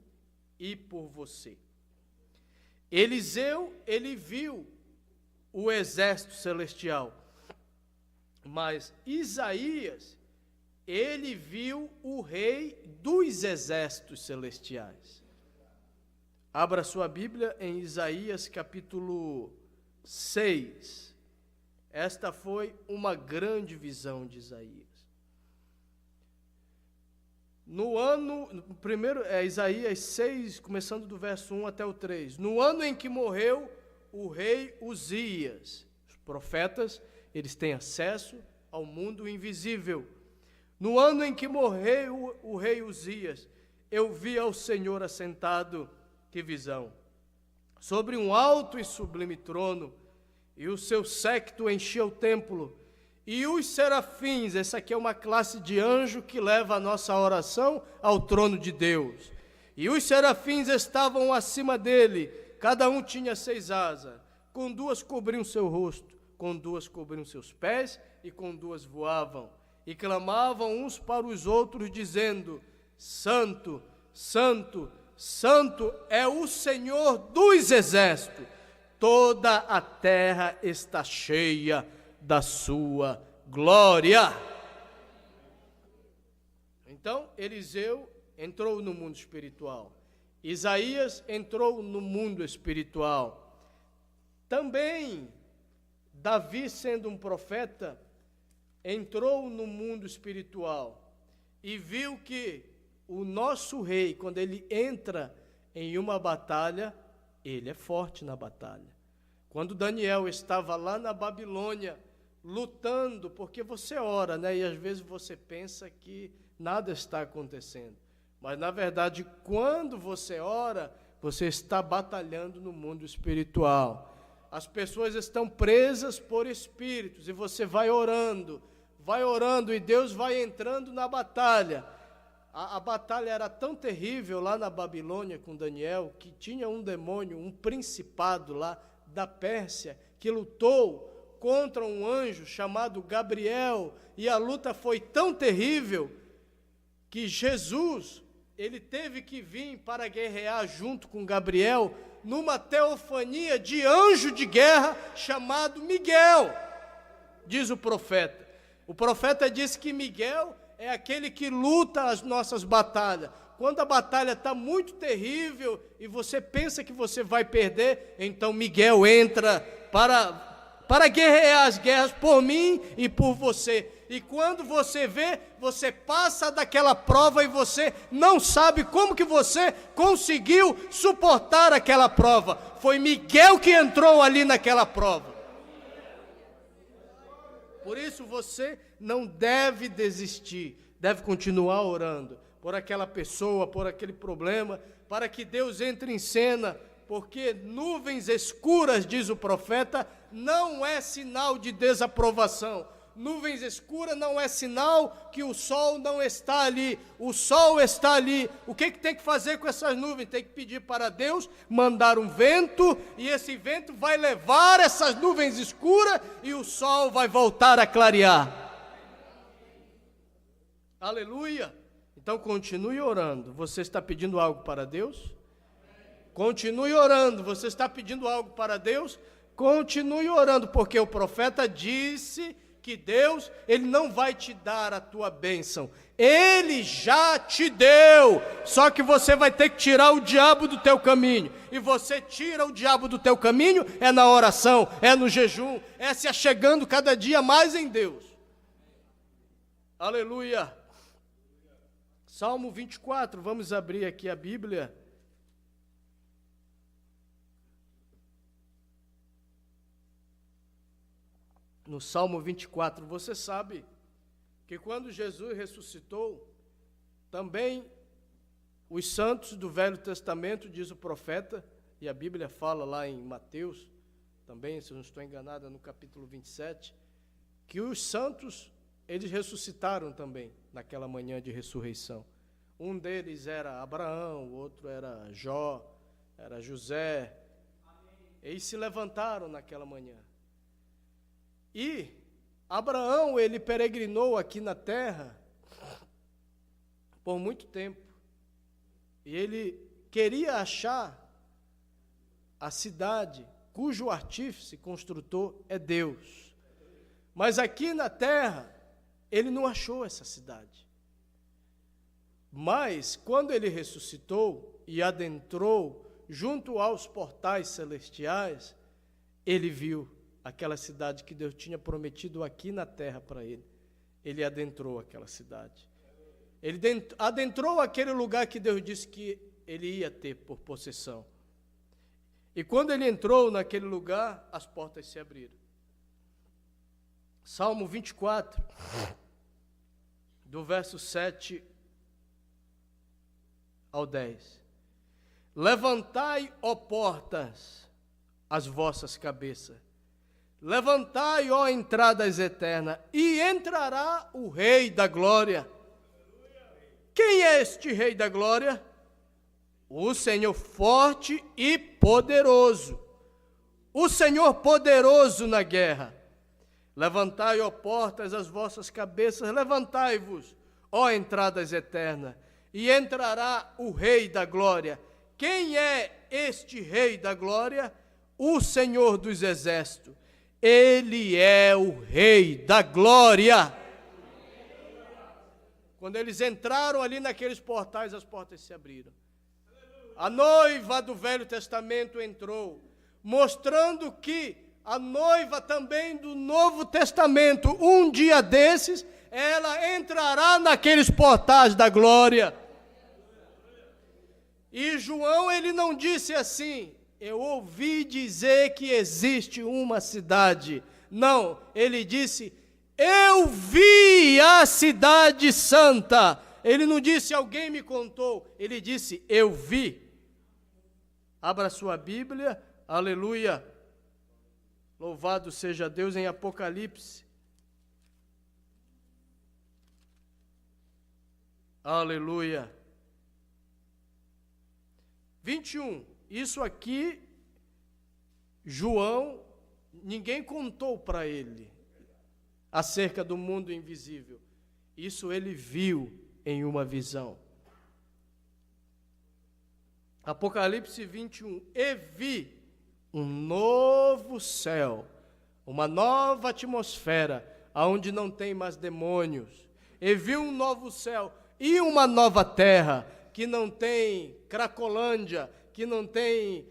e por você. Eliseu, ele viu o exército celestial, mas Isaías, ele viu o rei dos exércitos celestiais. Abra sua Bíblia em Isaías capítulo 6. Esta foi uma grande visão de Isaías. Isaías 6, começando do verso 1 até o 3. No ano em que morreu o rei Uzias, os profetas, eles têm acesso ao mundo invisível. No ano em que morreu o rei Uzias, eu vi ao Senhor assentado, que visão, sobre um alto e sublime trono, e o seu séquito enchia o templo, e os serafins, essa aqui é uma classe de anjo que leva a nossa oração ao trono de Deus, e os serafins estavam acima dele, cada um tinha 6 asas, com 2 cobriam seu rosto, com 2 cobriam seus pés, e com 2 voavam, e clamavam uns para os outros, dizendo, Santo, Santo, Santo é o Senhor dos exércitos, toda a terra está cheia da sua glória. Então, Eliseu entrou no mundo espiritual. Isaías entrou no mundo espiritual. Também, Davi, sendo um profeta, entrou no mundo espiritual e viu que o nosso rei, quando ele entra em uma batalha, ele é forte na batalha. Quando Daniel estava lá na Babilônia, lutando, porque você ora, né? E às vezes você pensa que nada está acontecendo. Mas, na verdade, quando você ora, você está batalhando no mundo espiritual. As pessoas estão presas por espíritos e você vai orando e Deus vai entrando na batalha. A batalha era tão terrível lá na Babilônia com Daniel, que tinha um demônio, um principado lá da Pérsia, que lutou contra um anjo chamado Gabriel, e a luta foi tão terrível que Jesus, ele teve que vir para guerrear junto com Gabriel, numa teofania de anjo de guerra chamado Miguel, diz o profeta. O profeta diz que Miguel é aquele que luta as nossas batalhas. Quando a batalha está muito terrível e você pensa que você vai perder, então Miguel entra para guerrear as guerras por mim e por você. E quando você vê, você passa daquela prova e você não sabe como que você conseguiu suportar aquela prova. Foi Miguel que entrou ali naquela prova. Por isso você não deve desistir, deve continuar orando por aquela pessoa, por aquele problema, para que Deus entre em cena, porque nuvens escuras, diz o profeta, não é sinal de desaprovação. Nuvens escuras não é sinal que o sol não está ali. O sol está ali. O que tem que fazer com essas nuvens? Tem que pedir para Deus mandar um vento, e esse vento vai levar essas nuvens escuras e o sol vai voltar a clarear. Aleluia! Então continue orando. Você está pedindo algo para Deus? Continue orando. Você está pedindo algo para Deus? Continue orando, porque o profeta disse que Deus, Ele não vai te dar a tua bênção, Ele já te deu, só que você vai ter que tirar o diabo do teu caminho, e você tira o diabo do teu caminho, é na oração, é no jejum, é se achegando cada dia mais em Deus. Aleluia! Salmo 24, vamos abrir aqui a Bíblia. No Salmo 24, você sabe que quando Jesus ressuscitou, também os santos do Velho Testamento, diz o profeta, e a Bíblia fala lá em Mateus, também, se eu não estou enganado, no capítulo 27, que os santos, eles ressuscitaram também, naquela manhã de ressurreição. Um deles era Abraão, o outro era Jó, era José. Eles se levantaram naquela manhã. E Abraão, ele peregrinou aqui na terra por muito tempo. E ele queria achar a cidade cujo artífice, construtor é Deus. Mas aqui na terra, ele não achou essa cidade. Mas, quando ele ressuscitou e adentrou junto aos portais celestiais, ele viu aquela cidade que Deus tinha prometido aqui na terra para ele. Ele adentrou aquela cidade. Ele adentrou aquele lugar que Deus disse que ele ia ter por possessão. E quando ele entrou naquele lugar, as portas se abriram. Salmo 24, do verso 7 ao 10. Levantai, ó portas, as vossas cabeças. Levantai, ó entradas eternas, e entrará o Rei da Glória. Quem é este Rei da Glória? O Senhor forte e poderoso. O Senhor poderoso na guerra. Levantai, ó portas, as vossas cabeças, levantai-vos, ó entradas eternas, e entrará o Rei da Glória. Quem é este Rei da Glória? O Senhor dos Exércitos. Ele é o Rei da Glória. Quando eles entraram ali naqueles portais, as portas se abriram. A noiva do Velho Testamento entrou, mostrando que a noiva também do Novo Testamento, um dia desses, ela entrará naqueles portais da glória. E João, ele não disse assim: eu ouvi dizer que existe uma cidade. Não, ele disse: eu vi a cidade santa. Ele não disse: alguém me contou. Ele disse: eu vi. Abra sua Bíblia, aleluia. Louvado seja Deus, em Apocalipse. Aleluia. 21. Isso aqui, João, ninguém contou para ele acerca do mundo invisível. Isso ele viu em uma visão. Apocalipse 21. E vi um novo céu, uma nova atmosfera, onde não tem mais demônios. E vi um novo céu e uma nova terra, que não tem cracolândia, que não tem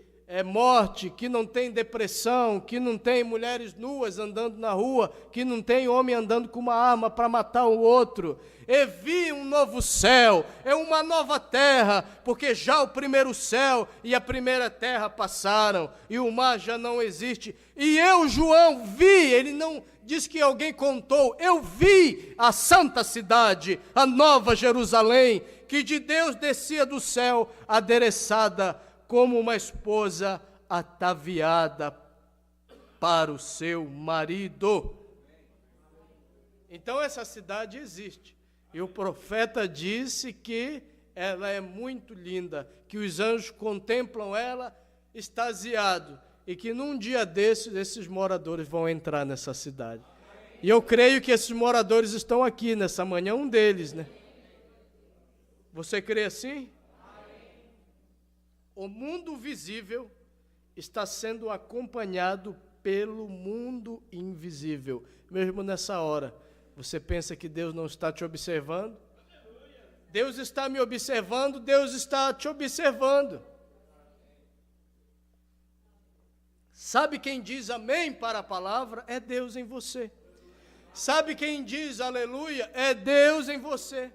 morte, que não tem depressão, que não tem mulheres nuas andando na rua, que não tem homem andando com uma arma para matar o outro. E vi um novo céu, uma nova terra, porque já o primeiro céu e a primeira terra passaram, e o mar já não existe. E eu, João, vi, ele não diz que alguém contou, eu vi a santa cidade, a nova Jerusalém, que de Deus descia do céu, adereçada como uma esposa ataviada para o seu marido. Então essa cidade existe. E o profeta disse que ela é muito linda, que os anjos contemplam ela extasiados, e que num dia desses, esses moradores vão entrar nessa cidade. E eu creio que esses moradores estão aqui nessa manhã, um deles, né? Você crê assim? O mundo visível está sendo acompanhado pelo mundo invisível. Mesmo nessa hora, você pensa que Deus não está te observando? Deus está me observando, Deus está te observando. Sabe quem diz amém para a palavra? É Deus em você. Sabe quem diz aleluia? É Deus em você.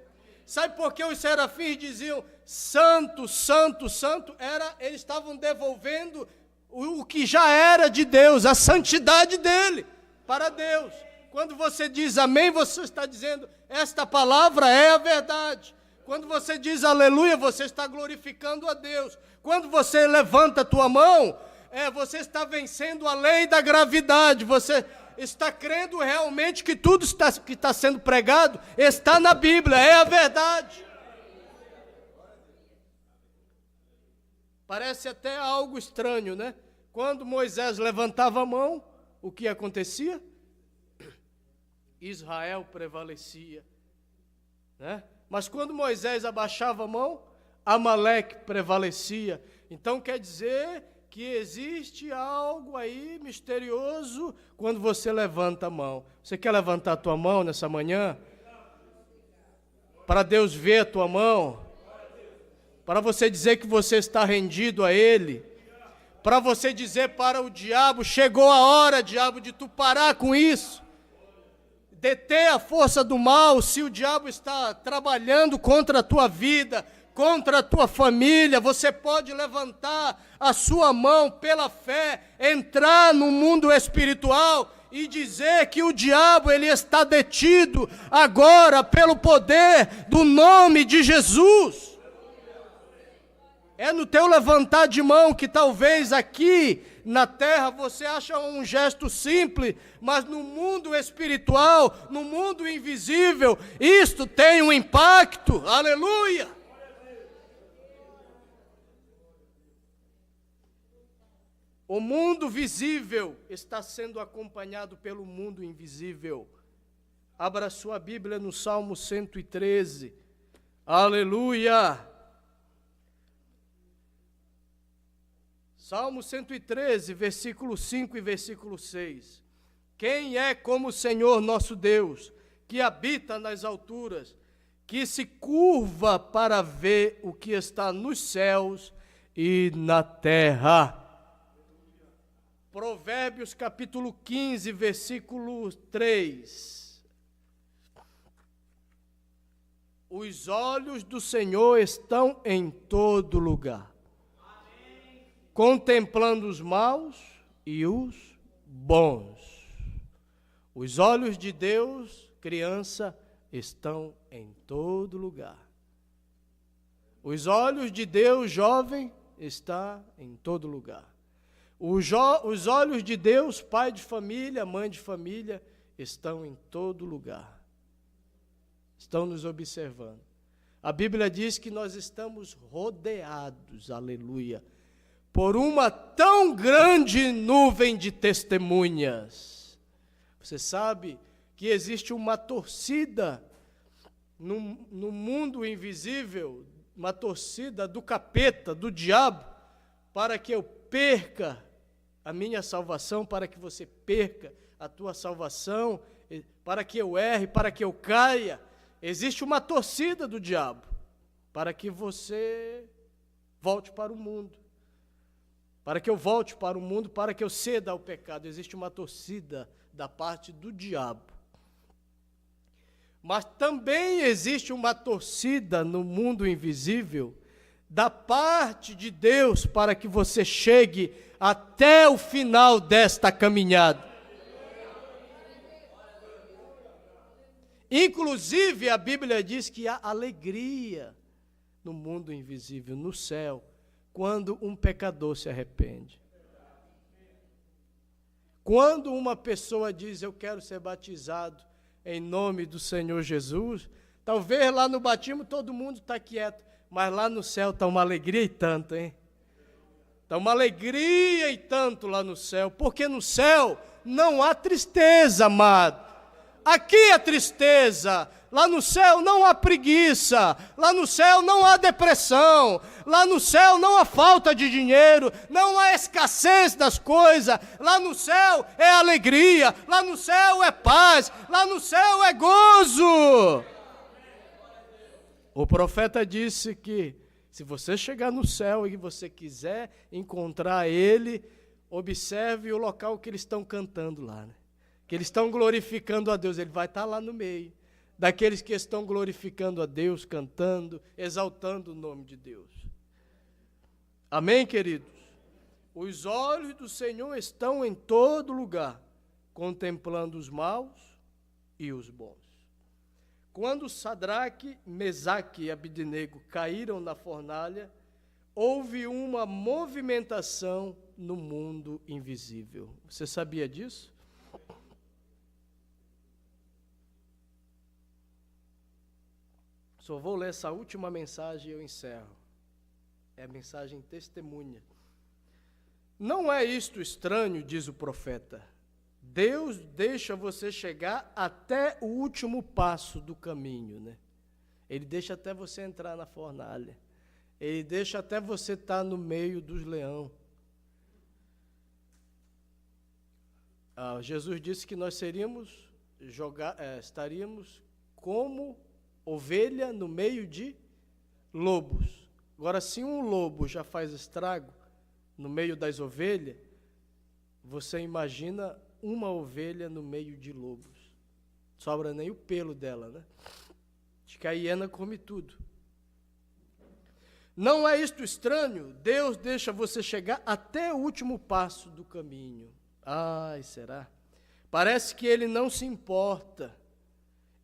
Sabe por que os serafins diziam santo, santo, santo? Eles estavam devolvendo o que já era de Deus, a santidade dele para Deus. Quando você diz amém, você está dizendo, esta palavra é a verdade. Quando você diz aleluia, você está glorificando a Deus. Quando você levanta a tua mão, você está vencendo a lei da gravidade, você está crendo realmente que tudo que está sendo pregado está na Bíblia, é a verdade. Parece até algo estranho, né? Quando Moisés levantava a mão, o que acontecia? Israel prevalecia, né? Mas quando Moisés abaixava a mão, Amaleque prevalecia. Então quer dizer que existe algo aí misterioso quando você levanta a mão. Você quer levantar a tua mão nessa manhã? Para Deus ver a tua mão? Para você dizer que você está rendido a Ele? Para você dizer para o diabo, chegou a hora, diabo, de tu parar com isso? Deter a força do mal, se o diabo está trabalhando contra a tua vida, contra a tua família, você pode levantar a sua mão pela fé, entrar no mundo espiritual e dizer que o diabo ele está detido agora pelo poder do nome de Jesus. É no teu levantar de mão que talvez aqui na terra você acha um gesto simples, mas no mundo espiritual, no mundo invisível, isto tem um impacto. Aleluia! O mundo visível está sendo acompanhado pelo mundo invisível. Abra sua Bíblia no Salmo 113. Aleluia! Salmo 113, versículo 5 e versículo 6. Quem é como o Senhor nosso Deus, que habita nas alturas, que se curva para ver o que está nos céus e na terra? Provérbios capítulo 15, versículo 3. Os olhos do Senhor estão em todo lugar, contemplando os maus e os bons. Os olhos de Deus, criança, estão em todo lugar. Os olhos de Deus, jovem, está em todo lugar. Os olhos de Deus, pai de família, mãe de família, estão em todo lugar. Estão nos observando. A Bíblia diz que nós estamos rodeados, aleluia, por uma tão grande nuvem de testemunhas. Você sabe que existe uma torcida no mundo invisível, uma torcida do capeta, do diabo, para que eu perca a minha salvação, para que você perca a tua salvação, para que eu erre, para que eu caia. Existe uma torcida do diabo para que você volte para o mundo, para que eu volte para o mundo, para que eu ceda ao pecado. Existe uma torcida da parte do diabo. Mas também existe uma torcida no mundo invisível da parte de Deus para que você chegue até o final desta caminhada. Inclusive, a Bíblia diz que há alegria no mundo invisível, no céu, quando um pecador se arrepende. Quando uma pessoa diz, eu quero ser batizado em nome do Senhor Jesus, talvez lá no batismo todo mundo está quieto, mas lá no céu está uma alegria e tanto, hein? Está uma alegria e tanto lá no céu, porque no céu não há tristeza, amado. Aqui é tristeza, lá no céu não há preguiça, lá no céu não há depressão, lá no céu não há falta de dinheiro, não há escassez das coisas, lá no céu é alegria, lá no céu é paz, lá no céu é gozo. O profeta disse que se você chegar no céu e você quiser encontrar ele, observe o local que eles estão cantando lá, né? Que eles estão glorificando a Deus, ele vai estar lá no meio, daqueles que estão glorificando a Deus, cantando, exaltando o nome de Deus. Amém, queridos? Os olhos do Senhor estão em todo lugar, contemplando os maus e os bons. Quando Sadraque, Mesaque e Abdenego caíram na fornalha, houve uma movimentação no mundo invisível. Você sabia disso? Só vou ler essa última mensagem e eu encerro. É a mensagem testemunha. Não é isto estranho, diz o profeta. Deus deixa você chegar até o último passo do caminho, né? Ele deixa até você entrar na fornalha. Ele deixa até você estar no meio dos leões. Jesus disse que nós estaríamos como ovelha no meio de lobos. Agora, se um lobo já faz estrago no meio das ovelhas, você imagina uma ovelha no meio de lobos. Sobra nem o pelo dela, né? Acho que a hiena come tudo. Não é isto estranho? Deus deixa você chegar até o último passo do caminho. Ai, será? Parece que ele não se importa.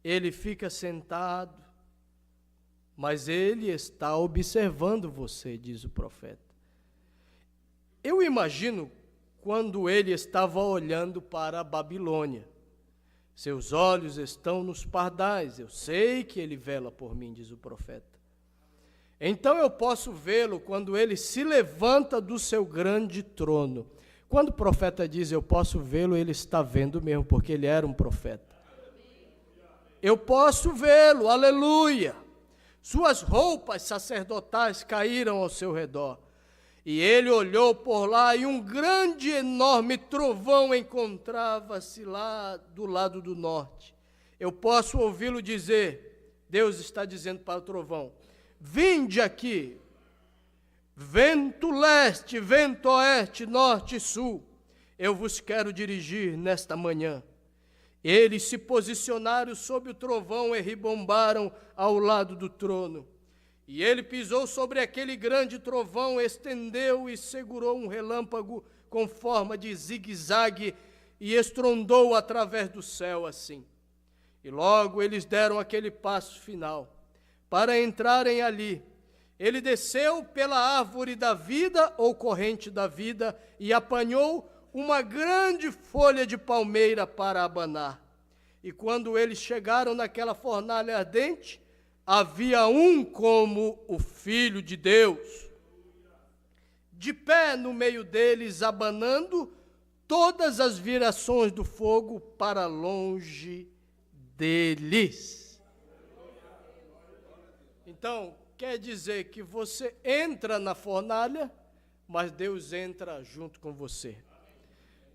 Ele fica sentado, mas ele está observando você, diz o profeta. Eu imagino quando ele estava olhando para a Babilônia. Seus olhos estão nos pardais, eu sei que ele vela por mim, diz o profeta. Então eu posso vê-lo quando ele se levanta do seu grande trono. Quando o profeta diz eu posso vê-lo, ele está vendo mesmo, porque ele era um profeta. Eu posso vê-lo, aleluia. Suas roupas sacerdotais caíram ao seu redor. E ele olhou por lá e um grande, enorme trovão encontrava-se lá do lado do norte. Eu posso ouvi-lo dizer, Deus está dizendo para o trovão, vinde aqui, vento leste, vento oeste, norte e sul, eu vos quero dirigir nesta manhã. Eles se posicionaram sob o trovão e ribombaram ao lado do trono. E ele pisou sobre aquele grande trovão, estendeu e segurou um relâmpago com forma de zigue-zague e estrondou através do céu assim. E logo eles deram aquele passo final para entrarem ali. Ele desceu pela árvore da vida, ou corrente da vida, e apanhou uma grande folha de palmeira para abanar. E quando eles chegaram naquela fornalha ardente, havia um como o Filho de Deus, de pé no meio deles, abanando todas as virações do fogo para longe deles. Então, quer dizer que você entra na fornalha, mas Deus entra junto com você.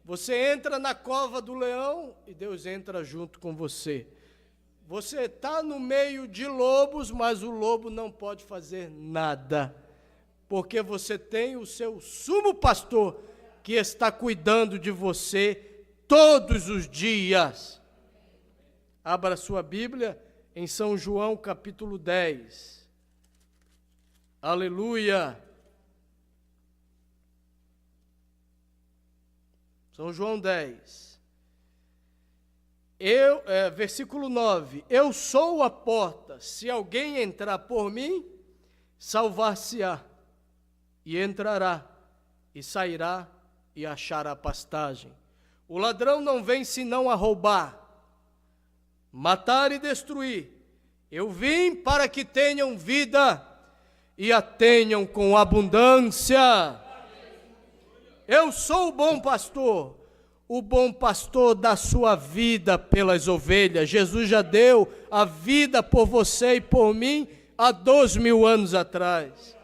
Você entra na cova do leão e Deus entra junto com você. Você está no meio de lobos, mas o lobo não pode fazer nada, porque você tem o seu sumo pastor que está cuidando de você todos os dias. Abra sua Bíblia em São João capítulo 10. Aleluia! São João 10. Versículo 9. Eu sou a porta, se alguém entrar por mim, salvar-se-á, e entrará, e sairá, e achará pastagem. O ladrão não vem senão a roubar, matar e destruir. Eu vim para que tenham vida, e a tenham com abundância. Eu sou o bom pastor dá sua vida pelas ovelhas. Jesus já deu a vida por você e por mim há 2000 anos atrás.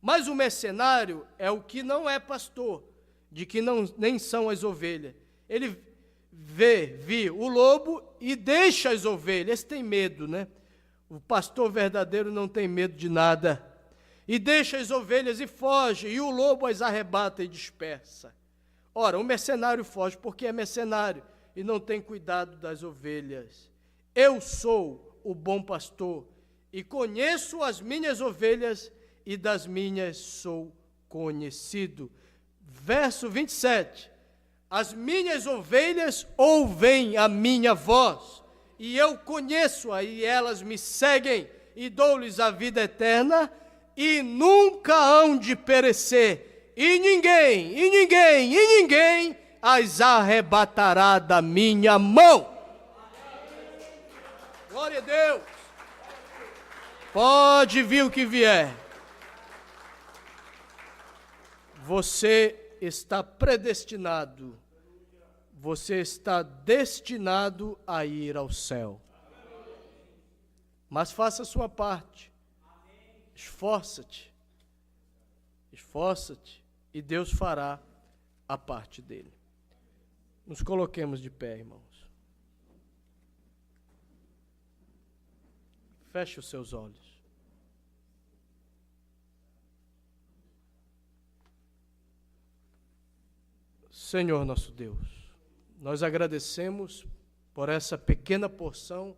Mas o mercenário é o que não é pastor, de que nem são as ovelhas. Ele vê o lobo e deixa as ovelhas. Esse tem medo, né? O pastor verdadeiro não tem medo de nada. E deixa as ovelhas e foge, e o lobo as arrebata e dispersa. Ora, o mercenário foge porque é mercenário e não tem cuidado das ovelhas. Eu sou o bom pastor e conheço as minhas ovelhas e das minhas sou conhecido. Verso 27. As minhas ovelhas ouvem a minha voz, e eu conheço-a, e elas me seguem, e dou-lhes a vida eterna, e nunca hão de perecer, e ninguém as arrebatará da minha mão. Glória a Deus. Pode vir o que vier. Você está predestinado, você está destinado a ir ao céu. Mas faça a sua parte. Esforça-te, e Deus fará a parte dele. Nos coloquemos de pé, irmãos. Feche os seus olhos. Senhor nosso Deus, nós agradecemos por essa pequena porção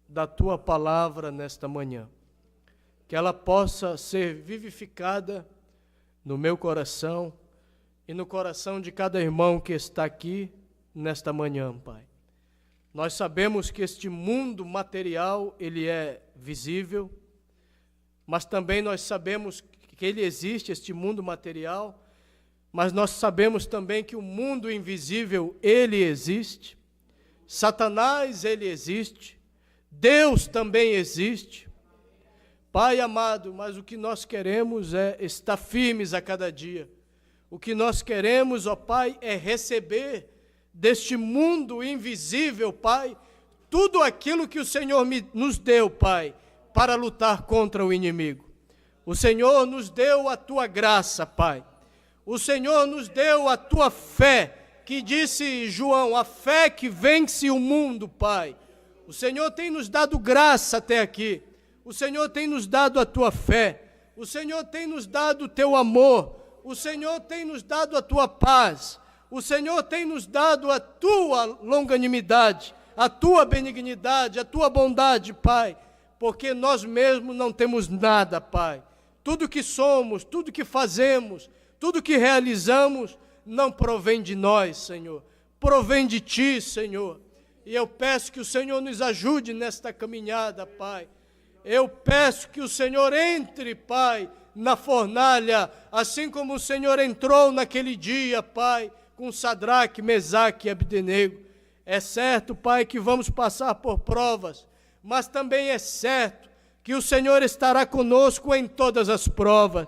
da Tua palavra nesta manhã. Que ela possa ser vivificada no meu coração e no coração de cada irmão que está aqui nesta manhã, Pai. Nós sabemos que este mundo material, ele é visível, mas também nós sabemos que ele existe, este mundo material, mas nós sabemos também que o mundo invisível, ele existe. Satanás, ele existe. Deus também existe. Pai amado, mas o que nós queremos é estar firmes a cada dia. O que nós queremos, ó Pai, é receber deste mundo invisível, Pai, tudo aquilo que o Senhor nos deu, Pai, para lutar contra o inimigo. O Senhor nos deu a Tua graça, Pai. O Senhor nos deu a Tua fé, que disse João, a fé que vence o mundo, Pai. O Senhor tem nos dado graça até aqui. O Senhor tem nos dado a Tua fé, o Senhor tem nos dado o Teu amor, o Senhor tem nos dado a Tua paz, o Senhor tem nos dado a Tua longanimidade, a Tua benignidade, a Tua bondade, Pai, porque nós mesmos não temos nada, Pai. Tudo que somos, tudo que fazemos, tudo que realizamos, não provém de nós, Senhor, provém de Ti, Senhor. E eu peço que o Senhor nos ajude nesta caminhada, Pai. Eu peço que o Senhor entre, Pai, na fornalha, assim como o Senhor entrou naquele dia, Pai, com Sadraque, Mesaque e Abdenego. É certo, Pai, que vamos passar por provas, mas também é certo que o Senhor estará conosco em todas as provas.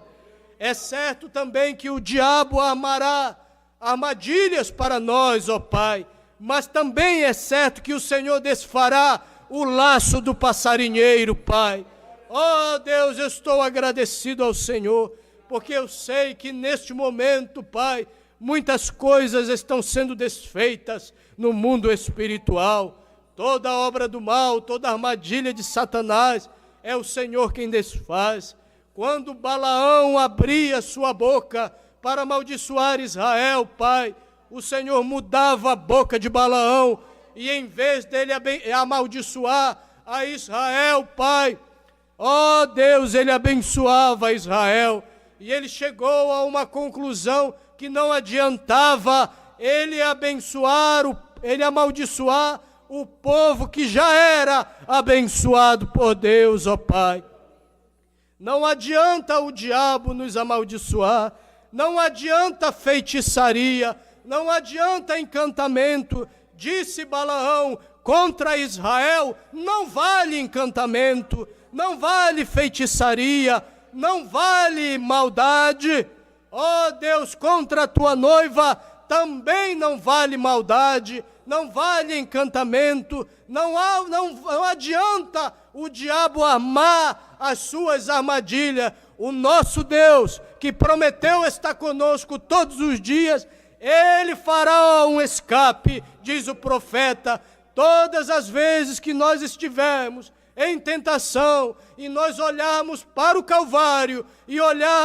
É certo também que o diabo armará armadilhas para nós, ó Pai, mas também é certo que o Senhor desfará o laço do passarinheiro, Pai. Ó Deus, eu estou agradecido ao Senhor, porque eu sei que neste momento, Pai, muitas coisas estão sendo desfeitas no mundo espiritual. Toda obra do mal, toda armadilha de Satanás, é o Senhor quem desfaz. Quando Balaão abria sua boca para amaldiçoar Israel, Pai, o Senhor mudava a boca de Balaão, e em vez dele amaldiçoar a Israel, Pai, ó Deus, ele abençoava Israel. E ele chegou a uma conclusão que não adiantava ele amaldiçoar o povo que já era abençoado por Deus, ó Pai. Não adianta o diabo nos amaldiçoar, não adianta feitiçaria, não adianta encantamento. Disse Balaão, contra Israel não vale encantamento, não vale feitiçaria, não vale maldade. Ó Deus, contra a tua noiva também não vale maldade, não vale encantamento, não adianta o diabo armar as suas armadilhas. O nosso Deus, que prometeu estar conosco todos os dias, Ele fará um escape, diz o profeta. Todas as vezes que nós estivermos em tentação e nós olharmos para o Calvário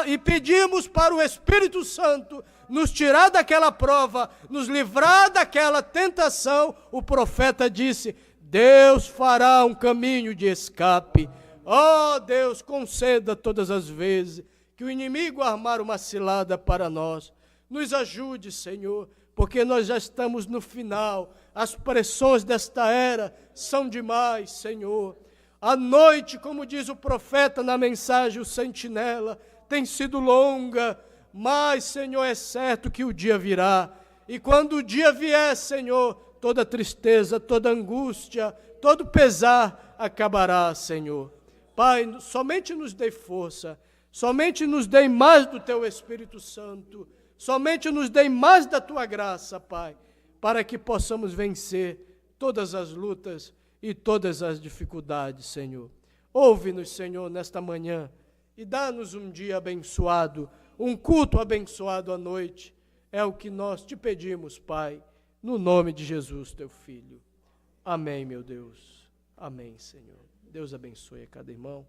e pedirmos para o Espírito Santo nos tirar daquela prova, nos livrar daquela tentação, o profeta disse: Deus fará um caminho de escape. Ó Deus, conceda todas as vezes que o inimigo armar uma cilada para nós. Nos ajude, Senhor, porque nós já estamos no final. As pressões desta era são demais, Senhor. A noite, como diz o profeta na mensagem, o sentinela, tem sido longa, mas, Senhor, é certo que o dia virá. E quando o dia vier, Senhor, toda tristeza, toda angústia, todo pesar acabará, Senhor. Pai, somente nos dê força, somente nos dê mais do Teu Espírito Santo, somente nos dê mais da Tua graça, Pai, para que possamos vencer todas as lutas e todas as dificuldades, Senhor. Ouve-nos, Senhor, nesta manhã e dá-nos um dia abençoado, um culto abençoado à noite. É o que nós te pedimos, Pai, no nome de Jesus, Teu Filho. Amém, meu Deus. Amém, Senhor. Deus abençoe a cada irmão.